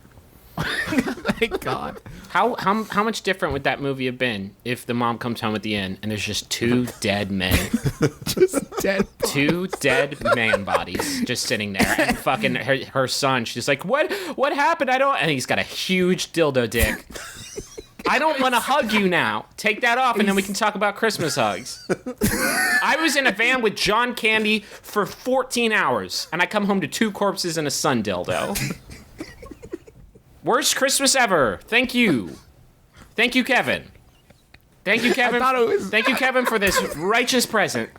Thank God. How much different would that movie have been if the mom comes home at the end and there's just 2 dead men, Just dead. 2 dead man bodies just sitting there, and fucking her son, she's like, what happened? And he's got a huge dildo dick. I don't want to hug you now. Take that off, and then we can talk about Christmas hugs. I was in a van with John Candy for 14 hours, and I come home to 2 corpses and a sun dildo. Worst Christmas ever. Thank you. Thank you, Kevin. Thank you, Kevin. thought it was- Thank you, Kevin, for this righteous present.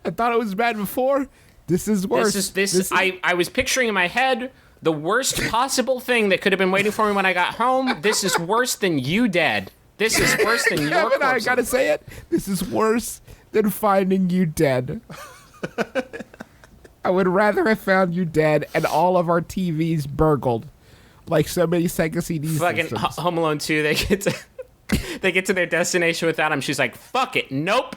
I thought it was bad before. This is worse. I was picturing in my head the worst possible thing that could have been waiting for me when I got home. This is worse than you dead. This is worse than your Kevin, I corpse. gotta say it. This is worse than finding you dead. I would rather have found you dead and all of our TVs burgled, like so many Sega CDs. Fucking Home Alone 2, they get to their destination without him. She's like, fuck it, nope.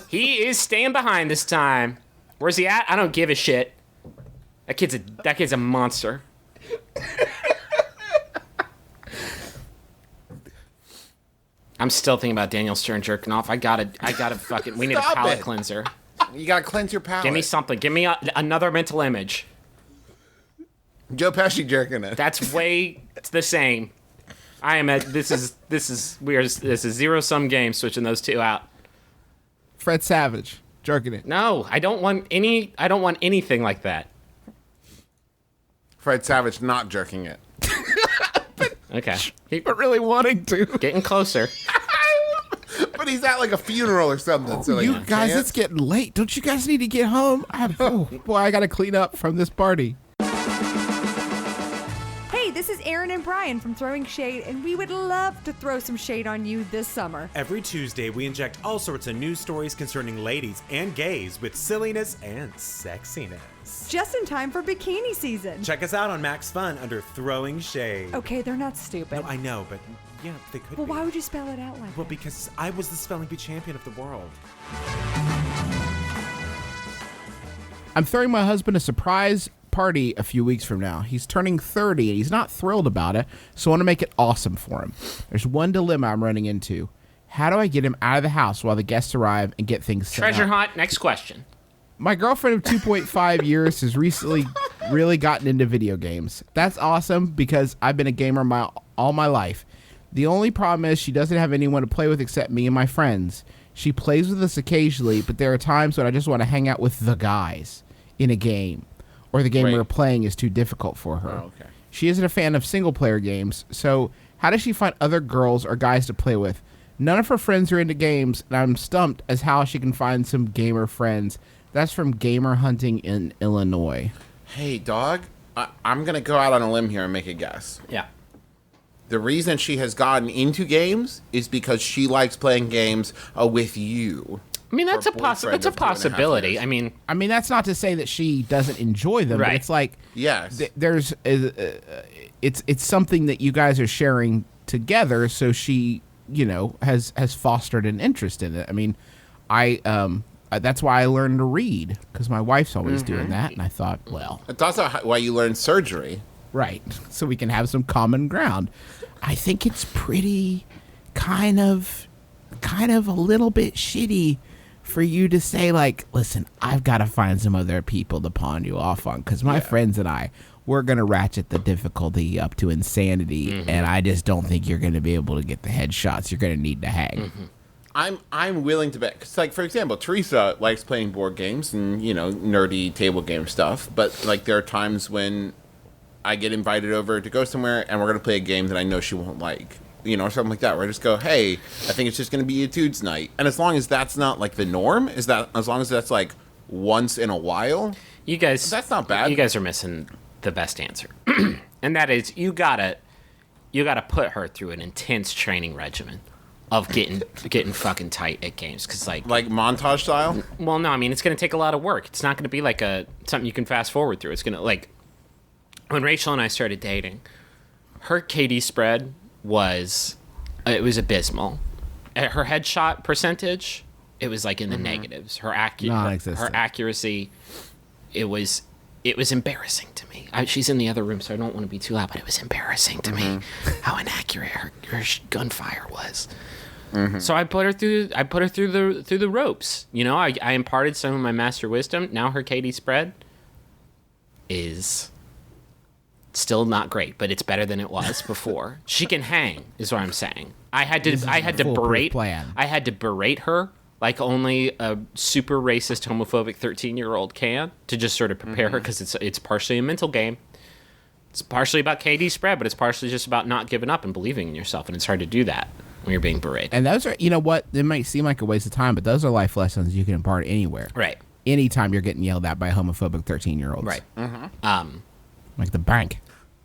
He is staying behind this time. Where's he at? I don't give a shit. That kid's a monster. I'm still thinking about Daniel Stern jerking off. I gotta fucking, we need a Stop palate it. cleanser. You gotta cleanse your palate. Give me something. Give me another mental image. Joe Pesci jerking it. That's way the same. I am at, this is zero-sum game, switching those two out. Fred Savage jerking it. No, I don't want anything like that. Fred Savage not jerking it. Okay. But really wanting to. Getting closer. But he's at like a funeral or something. So like, You guys, it's getting late. Don't you guys need to get home? Boy, I gotta clean up from this party. Hey, this is Aaron and Brian from Throwing Shade, and we would love to throw some shade on you this summer. Every Tuesday, we inject all sorts of news stories concerning ladies and gays with silliness and sexiness. Just in time for bikini season. Check us out on Max Fun under Throwing Shade. Okay, they're not stupid. No, I know, but yeah, they could Well, be. why would you spell it out like Well, that? because I was the spelling bee champion of the world. I'm throwing my husband a surprise party a few weeks from now. He's turning 30 and he's not thrilled about it, so I want to make it awesome for him. There's one dilemma I'm running into. How do I get him out of the house while the guests arrive and get things set Treasure up? hunt. Next question. My girlfriend of 2.5 years has recently really gotten into video games. That's awesome because I've been a gamer all my life. The only problem is she doesn't have anyone to play with except me and my friends. She plays with us occasionally, but there are times when I just want to hang out with the guys in a game, or the game Right. we're playing is too difficult for her. Oh, okay. She isn't a fan of single-player games, so how does she find other girls or guys to play with? None of her friends are into games, and I'm stumped as how she can find some gamer friends. That's from Gamer Hunting in Illinois. Hey, dog. I'm gonna go out on a limb here and make a guess. Yeah. The reason she has gotten into games is because she likes playing games with you. I mean, that's Her a boyfriend that's a of 2.5 possibility. years. I mean, I mean, that's not to say that she doesn't enjoy them, but Right. it's like Yes. there's it's something that you guys are sharing together. So she, has fostered an interest in it. I mean, that's why I learned to read because my wife's always doing that, and I thought, well, It's also why you learn surgery. right, so we can have some common ground. I think it's pretty kind of a little bit shitty for you to say, like, listen, I've got to find some other people to pawn you off on because my friends and we're going to ratchet the difficulty up to insanity, and I just don't think you're going to be able to get the headshots you're going to need to hang. I'm willing to bet. Cause like, for example, Teresa likes playing board games and, nerdy table game stuff. But, like, there are times when I get invited over to go somewhere and we're going to play a game that I know she won't like. Or something like that, where I just go, hey, I think it's just going to be a dude's night. And as long as that's not, like, the norm, as long as that's, like, once in a while, you guys, that's not bad. You guys are missing the best answer, and that is you gotta put her through an intense training regimen of getting fucking tight at games, because like montage style. Well, no, I mean it's gonna take a lot of work. It's not gonna be like something you can fast forward through. It's gonna, like, when Rachel and I started dating, her KD spread was abysmal. At her headshot percentage, it was like in the negatives. Her Non-existent. accuracy, it was embarrassing to me. She's in the other room, so I don't want to be too loud, but it was embarrassing to me how inaccurate her gunfire was. So I put her through the ropes. I imparted some of my master wisdom. Now her KD spread is still not great, but it's better than it was before. She can hang, is what I'm saying. I had to foolproof plan. I had to berate her like only a super racist, homophobic 13-year-old can, to just sort of prepare her, because it's partially a mental game. It's partially about KD spread, but it's partially just about not giving up and believing in yourself, and it's hard to do that when you're being berated. And those are, you know what, it might seem like a waste of time, but those are life lessons you can impart anywhere. Right. Anytime you're getting yelled at by homophobic 13-year-olds. Right. Like the bank.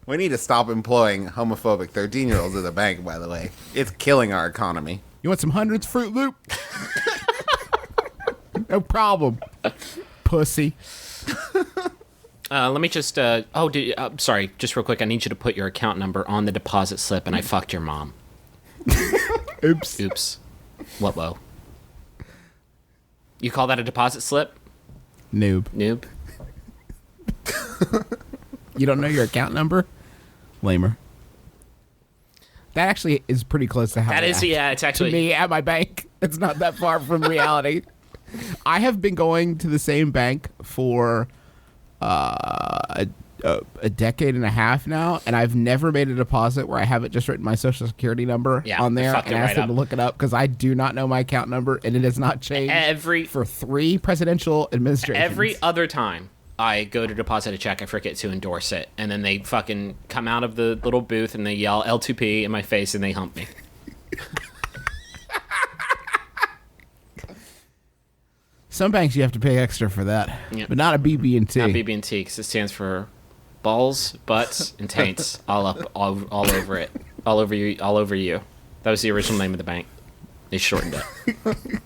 We need to stop employing homophobic 13-year-olds at the bank, by the way. It's killing our economy. You want some hundreds Fruit Loop? No problem. Pussy. Let me just, sorry, just real quick. I need you to put your account number on the deposit slip, and I fucked your mom. Oops. What? You call that a deposit slip? Noob. You don't know your account number? Lamer. That actually is pretty close to how That I is, act. yeah, it's actually... To me, at my bank, it's not that far from reality. I have been going to the same bank for a decade and a half now, and I've never made a deposit where I haven't just written my social security number on there fucked and it asked right them up. to look it up because I do not know my account number, and it has not changed for 3 presidential administrations. Every other time I go to deposit a check, I forget to endorse it, and then they fucking come out of the little booth and they yell L2P in my face and they hump me. Some banks you have to pay extra for that, Yep. but not a BB&T. Not BB&T, because it stands for balls, butts, and taints all over it, all over you. That was the original name of the bank. They shortened it.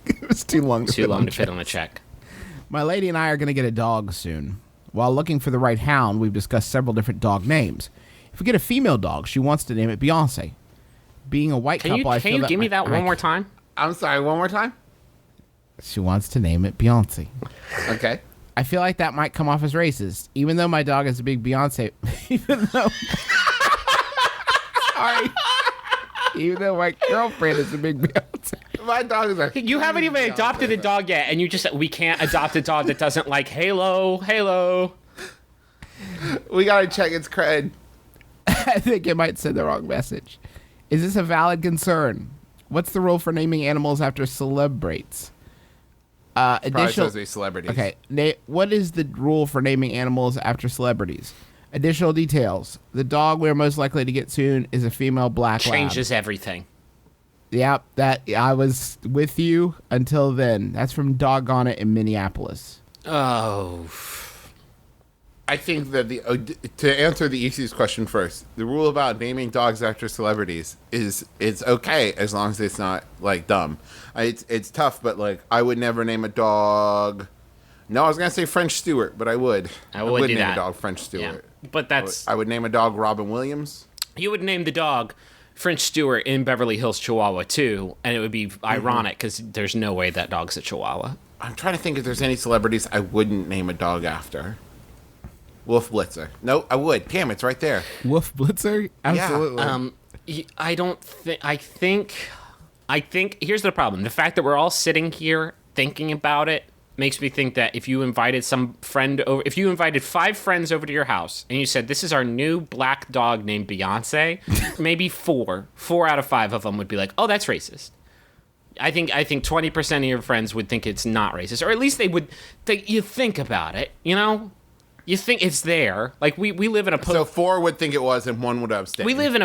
It was too long to fit on a check. My lady and I are going to get a dog soon. While looking for the right hound, we've discussed several different dog names. If we get a female dog, she wants to name it Beyonce. Being a white couple, I feel Can you give me that one more time? I'm sorry, one more time? She wants to name it Beyonce. Okay. I feel like that might come off as racist, even though my dog is a big Beyonce. Even though my girlfriend is a big Beyonce. My dog is a You haven't even adopted a dog yet, and you just said we can't adopt a dog that doesn't like Halo. We gotta check its cred. I think it might send the wrong message. Is this a valid concern? What's the rule for naming animals after celebrates? Probably supposed to be celebrities. Okay, what is the rule for naming animals after celebrities? Additional details. The dog we're most likely to get soon is a female black lab. Changes everything. Yep, that I was with you until then. That's from Doggone It in Minneapolis. Oh. I think that to answer the easiest question first, the rule about naming dogs after celebrities is it's okay as long as it's not like dumb. It's tough, but like I would never name a dog. No, I was gonna say French Stewart, but I would. I would do name that. a dog French Stewart. Yeah. But that's I would name a dog Robin Williams. you would name the dog French Stewart in Beverly Hills Chihuahua too, and it would be ironic because there's no way that dog's a Chihuahua. I'm trying to think if there's any celebrities I wouldn't name a dog after. Wolf Blitzer. No, I would. Damn, it's right there. Wolf Blitzer? Absolutely. I don't think. I think. Here's the problem: the fact that we're all sitting here thinking about it makes me think that if you invited some friend over, if you invited 5 friends over to your house and you said this is our new black dog named Beyonce, maybe 4 out of 5 of them would be like, "Oh, that's racist." I think 20% of your friends would think it's not racist, or at least they would. You think about it, you know. You think it's there. Like we live in a So 4 would think it was, and 1 would abstain. we live in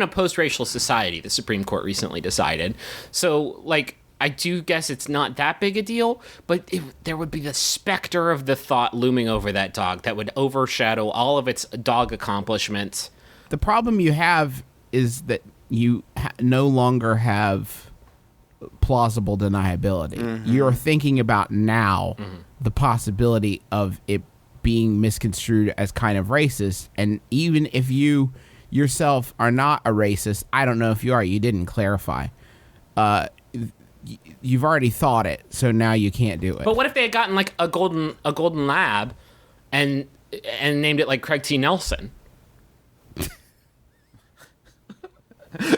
a post-racial society. The Supreme Court recently decided. So like I do guess it's not that big a deal, but there would be the specter of the thought looming over that dog that would overshadow all of its dog accomplishments. The problem you have is that you no longer have plausible deniability. Mm-hmm. You're thinking about now the possibility of it being misconstrued as kind of racist, and even if you yourself are not a racist, I don't know if you are, you didn't clarify. You've already thought it, so now you can't do it. But what if they had gotten like a golden lab and named it like Craig T. Nelson?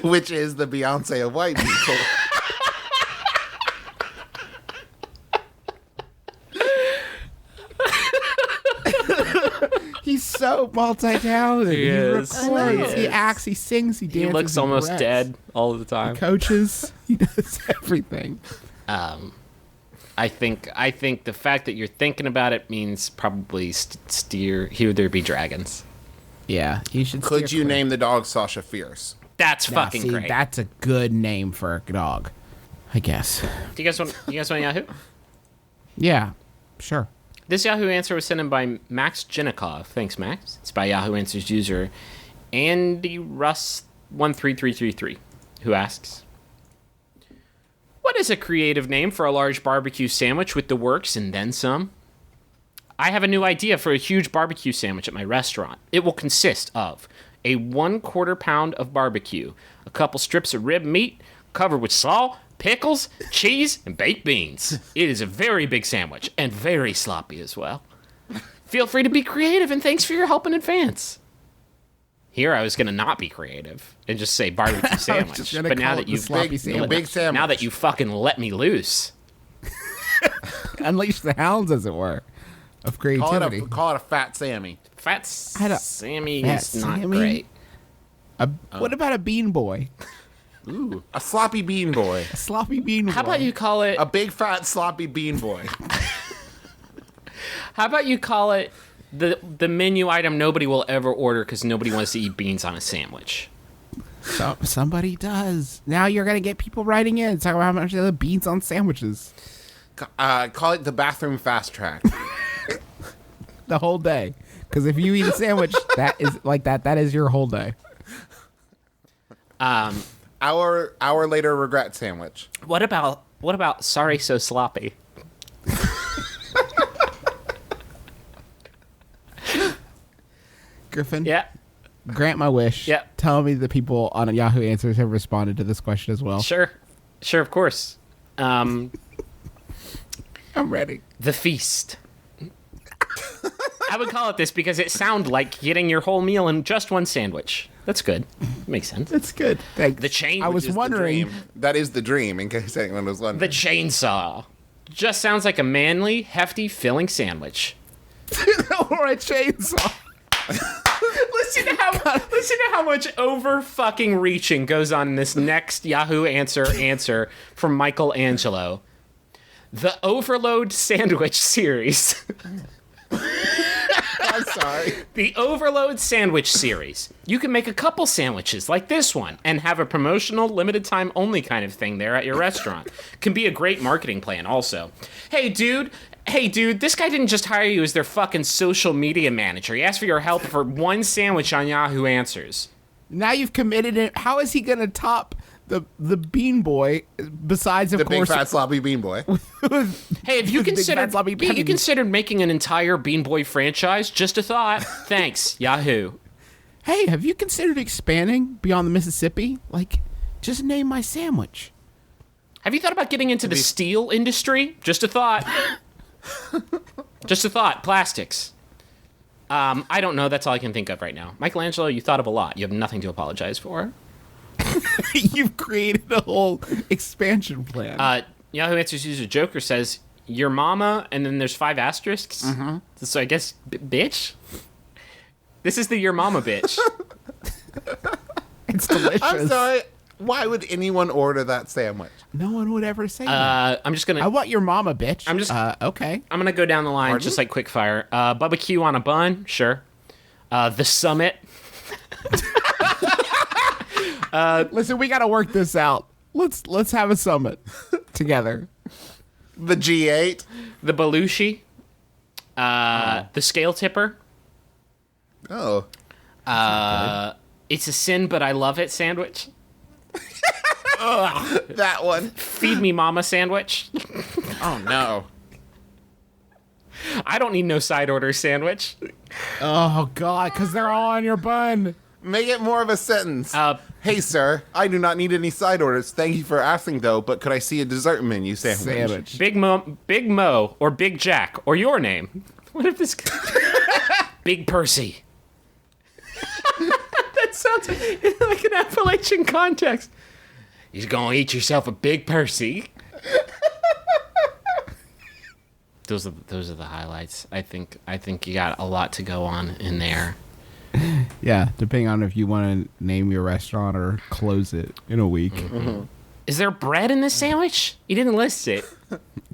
Which is the Beyonce of white people. He's so multi-talented. He is. Records, He he is. acts, he sings, he dances. He looks he almost raps. dead all the time. Coaches, he does everything. I think the fact that you're thinking about it means probably steer. Here there be dragons. Yeah, you should. Could steer you clear. name the dog Sasha Fierce? That's Now, fucking see, great. That's a good name for a dog, I guess. Do you guys want Yahoo? Yeah, sure. This Yahoo answer was sent in by Max Jinikov. Thanks, Max. It's by Yahoo Answers user Andy Russ 13333, who asks, "What is a creative name for a large barbecue sandwich with the works and then some? I have a new idea for a huge barbecue sandwich at my restaurant. It will consist of a 1/4 pound of barbecue, a couple strips of rib meat covered with salt, pickles, cheese, and baked beans. It is a very big sandwich and very sloppy as well. Feel free to be creative and thanks for your help in advance." Here I was going to not be creative and just say barbecue sandwich. just gonna But now call that it the you've sloppy sandwich. Big sandwich. now that you fucking let me loose. Unleash the hounds, as it were, of creativity. Call it a fat Sammy. Fat had a- Sammy Fat is not Sammy? great. What about a bean boy? A sloppy bean boy. A sloppy bean boy. How about you call it? A big fat sloppy bean boy. How about you call it the menu item nobody will ever order because nobody wants to eat beans on a sandwich? Somebody does. Now you're gonna get people writing in talking about how much they love beans on sandwiches Call it the bathroom fast track. the whole day. Because if you eat a sandwich that is like that, that is your whole day. Hour later regret sandwich. What about sorry so sloppy? Griffin, Yeah, grant my wish. Yeah. Tell me the people on Yahoo Answers have responded to this question as well. sure, of course. I'm ready. The feast. I would call it this because it sounds like getting your whole meal in just one sandwich. That's good. Makes sense. That's good. Thanks. The chain. I was Is the wondering. dream. That is the dream, in case anyone was The wondering. chainsaw. Just sounds like a manly, hefty, filling sandwich. Or a chainsaw. Listen to how much over fucking reaching goes on in this next Yahoo answer from Michelangelo. The Overload Sandwich Series. I'm sorry. The Overload Sandwich Series. You can make a couple sandwiches like this one and have a promotional, limited time only kind of thing there at your restaurant. Can be a great marketing plan also. Hey dude, this guy didn't just hire you as their fucking social media manager. He asked for your help for one sandwich on Yahoo Answers. Now you've committed it. How is he gonna top the bean boy? Besides, of The big course, fat sloppy bean boy. Hey, have you Big fat sloppy have you beans. considered making an entire Bean Boy franchise? Just a thought. Thanks, Yahoo. Hey, have you considered expanding beyond the Mississippi? Like, just name my sandwich. Have you thought about getting into the steel industry? Just a thought. Just a thought. Plastics. I don't know. That's all I can think of right now. Michelangelo, you thought of a lot. You have nothing to apologize for. You've created a whole expansion plan. Yahoo Answers user Joker says, your mama, and then there's 5 asterisks. Mm-hmm. So I guess, bitch? This is the your mama bitch. It's delicious. I'm sorry. Why would anyone order that sandwich? No one would ever say that. I'm just going I to... want your mama, bitch. I'm just- okay. I'm gonna go down the line, Pardon? just like quick fire. Bubba Q on a bun, sure. The Summit. Listen, we got to work this out. Let's have a summit together. The G8. The Belushi. The Scale Tipper. Oh. It's a sin, but I love it sandwich. That one. Feed me mama sandwich. Oh, no. I don't need no side order sandwich. Oh God, because they're all on your bun. Make it more of a sentence. Uh, Hey, sir, I do not need any side orders. Thank you for asking, though, but could I see a dessert menu sandwich? Big Mo, or Big Jack, or your name. What if this... Big Percy. That sounds like an Appalachian context. You're gonna eat yourself a Big Percy. Those are the highlights. I think you got a lot to go on in there. Yeah, depending on if you want to name your restaurant or close it in a week. Is there bread in this sandwich? You didn't list it.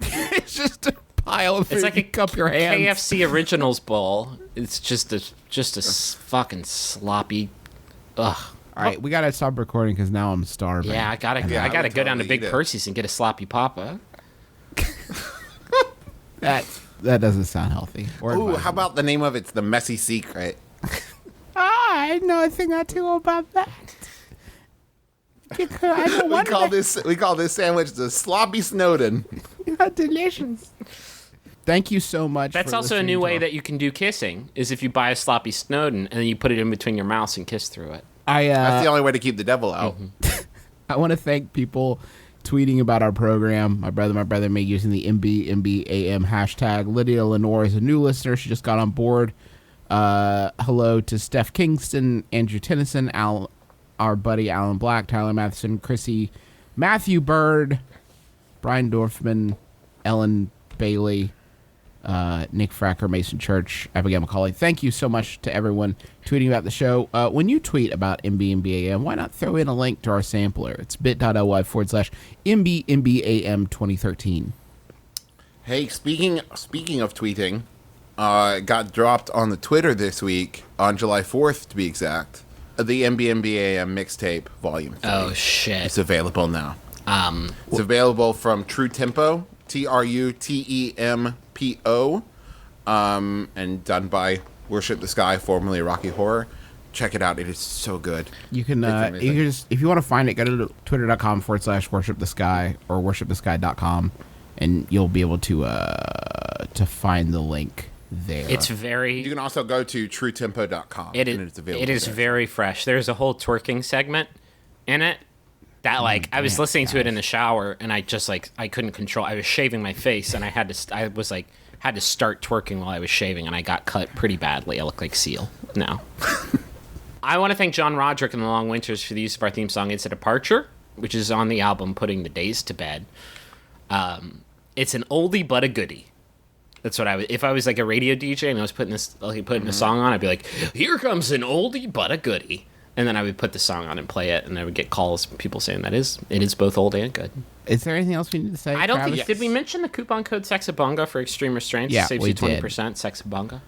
It's just a pile of food. It's like you cup your hands. KFC Originals bowl. It's just a fucking sloppy. Ugh. All right, we gotta stop recording because now I'm starving. Yeah, I gotta I go would down to totally Big eat it. Percy's and get a sloppy papa. that doesn't sound healthy. Or Ooh, advisable. how about the name of it's The Messy Secret? I know a thing or two about that. I don't We want call this sandwich the Sloppy Snowden. delicious. Thank you so much. That's for also a listening new to way our- that you can do kissing. Is if you buy a sloppy Snowden and then you put it in between your mouths and kiss through it. That's the only way to keep the devil out. I want to thank people tweeting about our program. My brother, me using the MBMBaM hashtag. Lydia Lenore is a new listener. She just got on board. Hello to Steph Kingston, Andrew Tennyson, our buddy Alan Black, Tyler Matheson, Chrissy, Matthew Bird, Brian Dorfman, Ellen Bailey, Nick Fracker, Mason Church, Abigail McCauley. Thank you so much to everyone tweeting about the show. When you tweet about MBMBaM, why not throw in a link to our sampler? It's bit.ly/MBMBaM 2013. Hey, speaking of tweeting, it got dropped on the Twitter this week, on July 4th to be exact. The MBMBaM mixtape volume 3. Oh shit. It's available now. It's available from True Tempo, TRUTEMPO, and done by Worship the Sky, formerly Rocky Horror. Check it out. It is so good. You can, amazing. you can just, if you want to find it, go to twitter.com/worshipthesky or worshipthesky.com, and you'll be able to find the link there. It's very. You can also go to truetempo.com. It is. and it's available It is there. very fresh. There's a whole twerking segment in it that, like, I was listening to it in the shower, and I just I couldn't control. I was shaving my face, and I had to. I was like, had to start twerking while I was shaving, and I got cut pretty badly. I look like Seal now. I want to thank John Roderick and the Long Winters for the use of our theme song "It's a Departure," which is on the album "Putting the Days to Bed." It's an oldie but a goodie. That's what I would. If I was like a radio DJ and I was putting a song on, I'd be like, "Here comes an oldie but a goodie," and then I would put the song on and play it, and I would get calls from people saying it is both old and good. Is there anything else we need to say? I don't Travis? think. Did we mention the coupon code Sexabunga for extreme restraints? Yeah, Saves we you did. 20%. Sexabunga.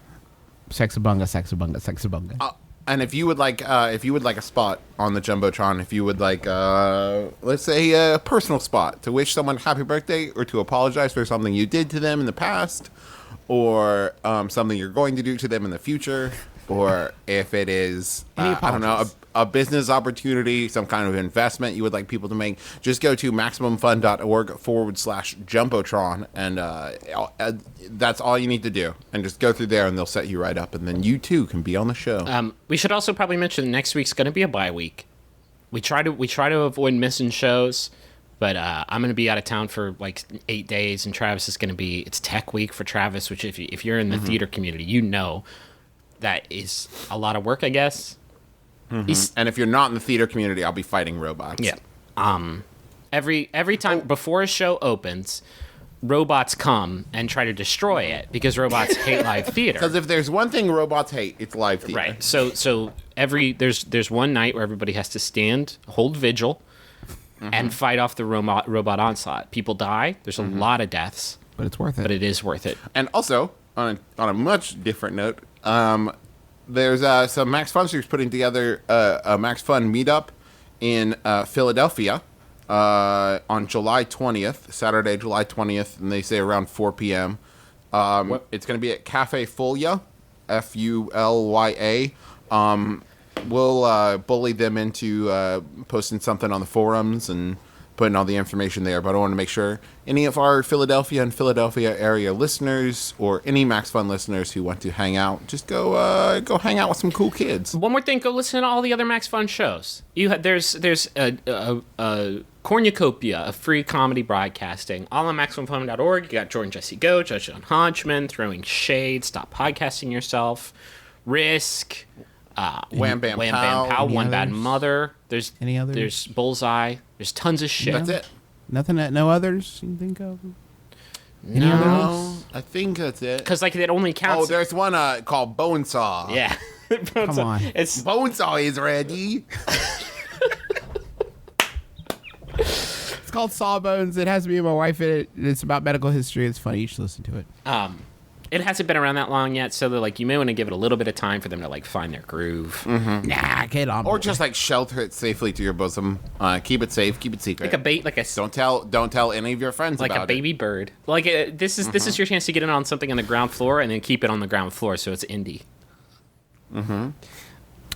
Sexabunga. And if you would like a spot on the Jumbotron, if you would like, let's say a personal spot to wish someone happy birthday or to apologize for something you did to them in the past, or something you're going to do to them in the future, or if it is, I don't know, a business opportunity, some kind of investment you would like people to make, just go to MaximumFun.org/Jumbotron, and that's all you need to do. And just go through there, and they'll set you right up, and then you too can be on the show. We should also probably mention that next week's going to be a bye week. We try to avoid missing shows, but I'm going to be out of town for like 8 days, and Travis is going to be. It's Tech Week for Travis, which if you're in the theater community, you know that is a lot of work, I guess. And if you're not in the theater community, I'll be fighting robots. Yeah. Every time before a show opens, robots come and try to destroy it because robots hate live theater. Because if there's one thing robots hate, it's live theater. Right. So there's one night where everybody has to hold vigil, and fight off the robot onslaught. People die. There's a lot of deaths, But it's worth it. but it is worth it. And also, on a much different note, there's some Max Funsters putting together a Max Fun meetup in Philadelphia on July 20th, Saturday, July 20th, and they say around 4 p.m. It's going to be at Cafe Fulya, Fulya. We'll bully them into posting something on the forums and putting all the information there, but I want to make sure any of our Philadelphia and Philadelphia area listeners or any Max Fun listeners who want to hang out, just go hang out with some cool kids. One more thing, go listen to all the other Max Fun shows. There's a cornucopia of free comedy broadcasting, all on MaximumFun.org. You got Jordan Jesse Go, Judge John Hodgman, Throwing Shade, Stop Podcasting Yourself, Risk, Wham Bam Wham Pow. Bam Pow, Any One Bad others? Mother. There's Any others? There's Bullseye. There's tons of shit. That's it. Nothing. No others you can think of. No, I think that's it. Because like it only Oh, counts. there's one called Bonesaw. Yeah. Come on. It's Bonesaw is ready. It's called Sawbones. It has me and my wife in it. It's about medical history. It's funny. You should listen to it. It hasn't been around that long yet, so you may want to give it a little bit of time for them to find their groove. Nah, get on. Or board. just shelter it safely to your bosom. Keep it safe. Keep it secret. Don't tell any of your friends like about a baby bird. This is your chance to get in on something on the ground floor and then keep it on the ground floor so it's indie.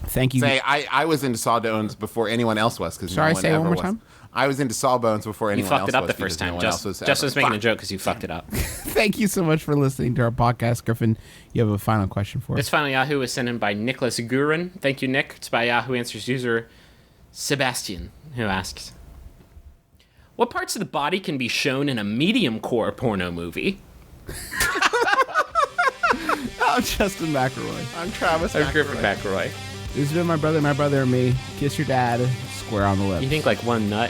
Thank you. Say I was into Sawbones before anyone else was. Sorry, say it one more time. I was into Sawbones before You anyone else was. fucked it up the first time. Just was making a joke because you fucked it up. Thank you so much for listening to our podcast, Griffin. You have a final question for us. This final Yahoo is sent in by Nicholas Gurin. Thank you, Nick. It's by Yahoo Answers user Sebastian, who asks, what parts of the body can be shown in a medium core porno movie? I'm Justin McElroy. I'm Travis. I'm Griffin McElroy. This has been my brother, and me. Kiss your dad square on the lips. You think one nut?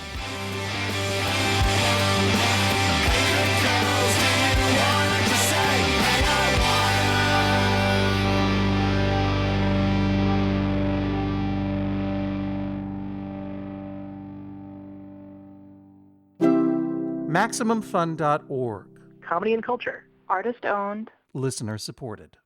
MaximumFun.org. Comedy and culture. Artist owned. Listener supported.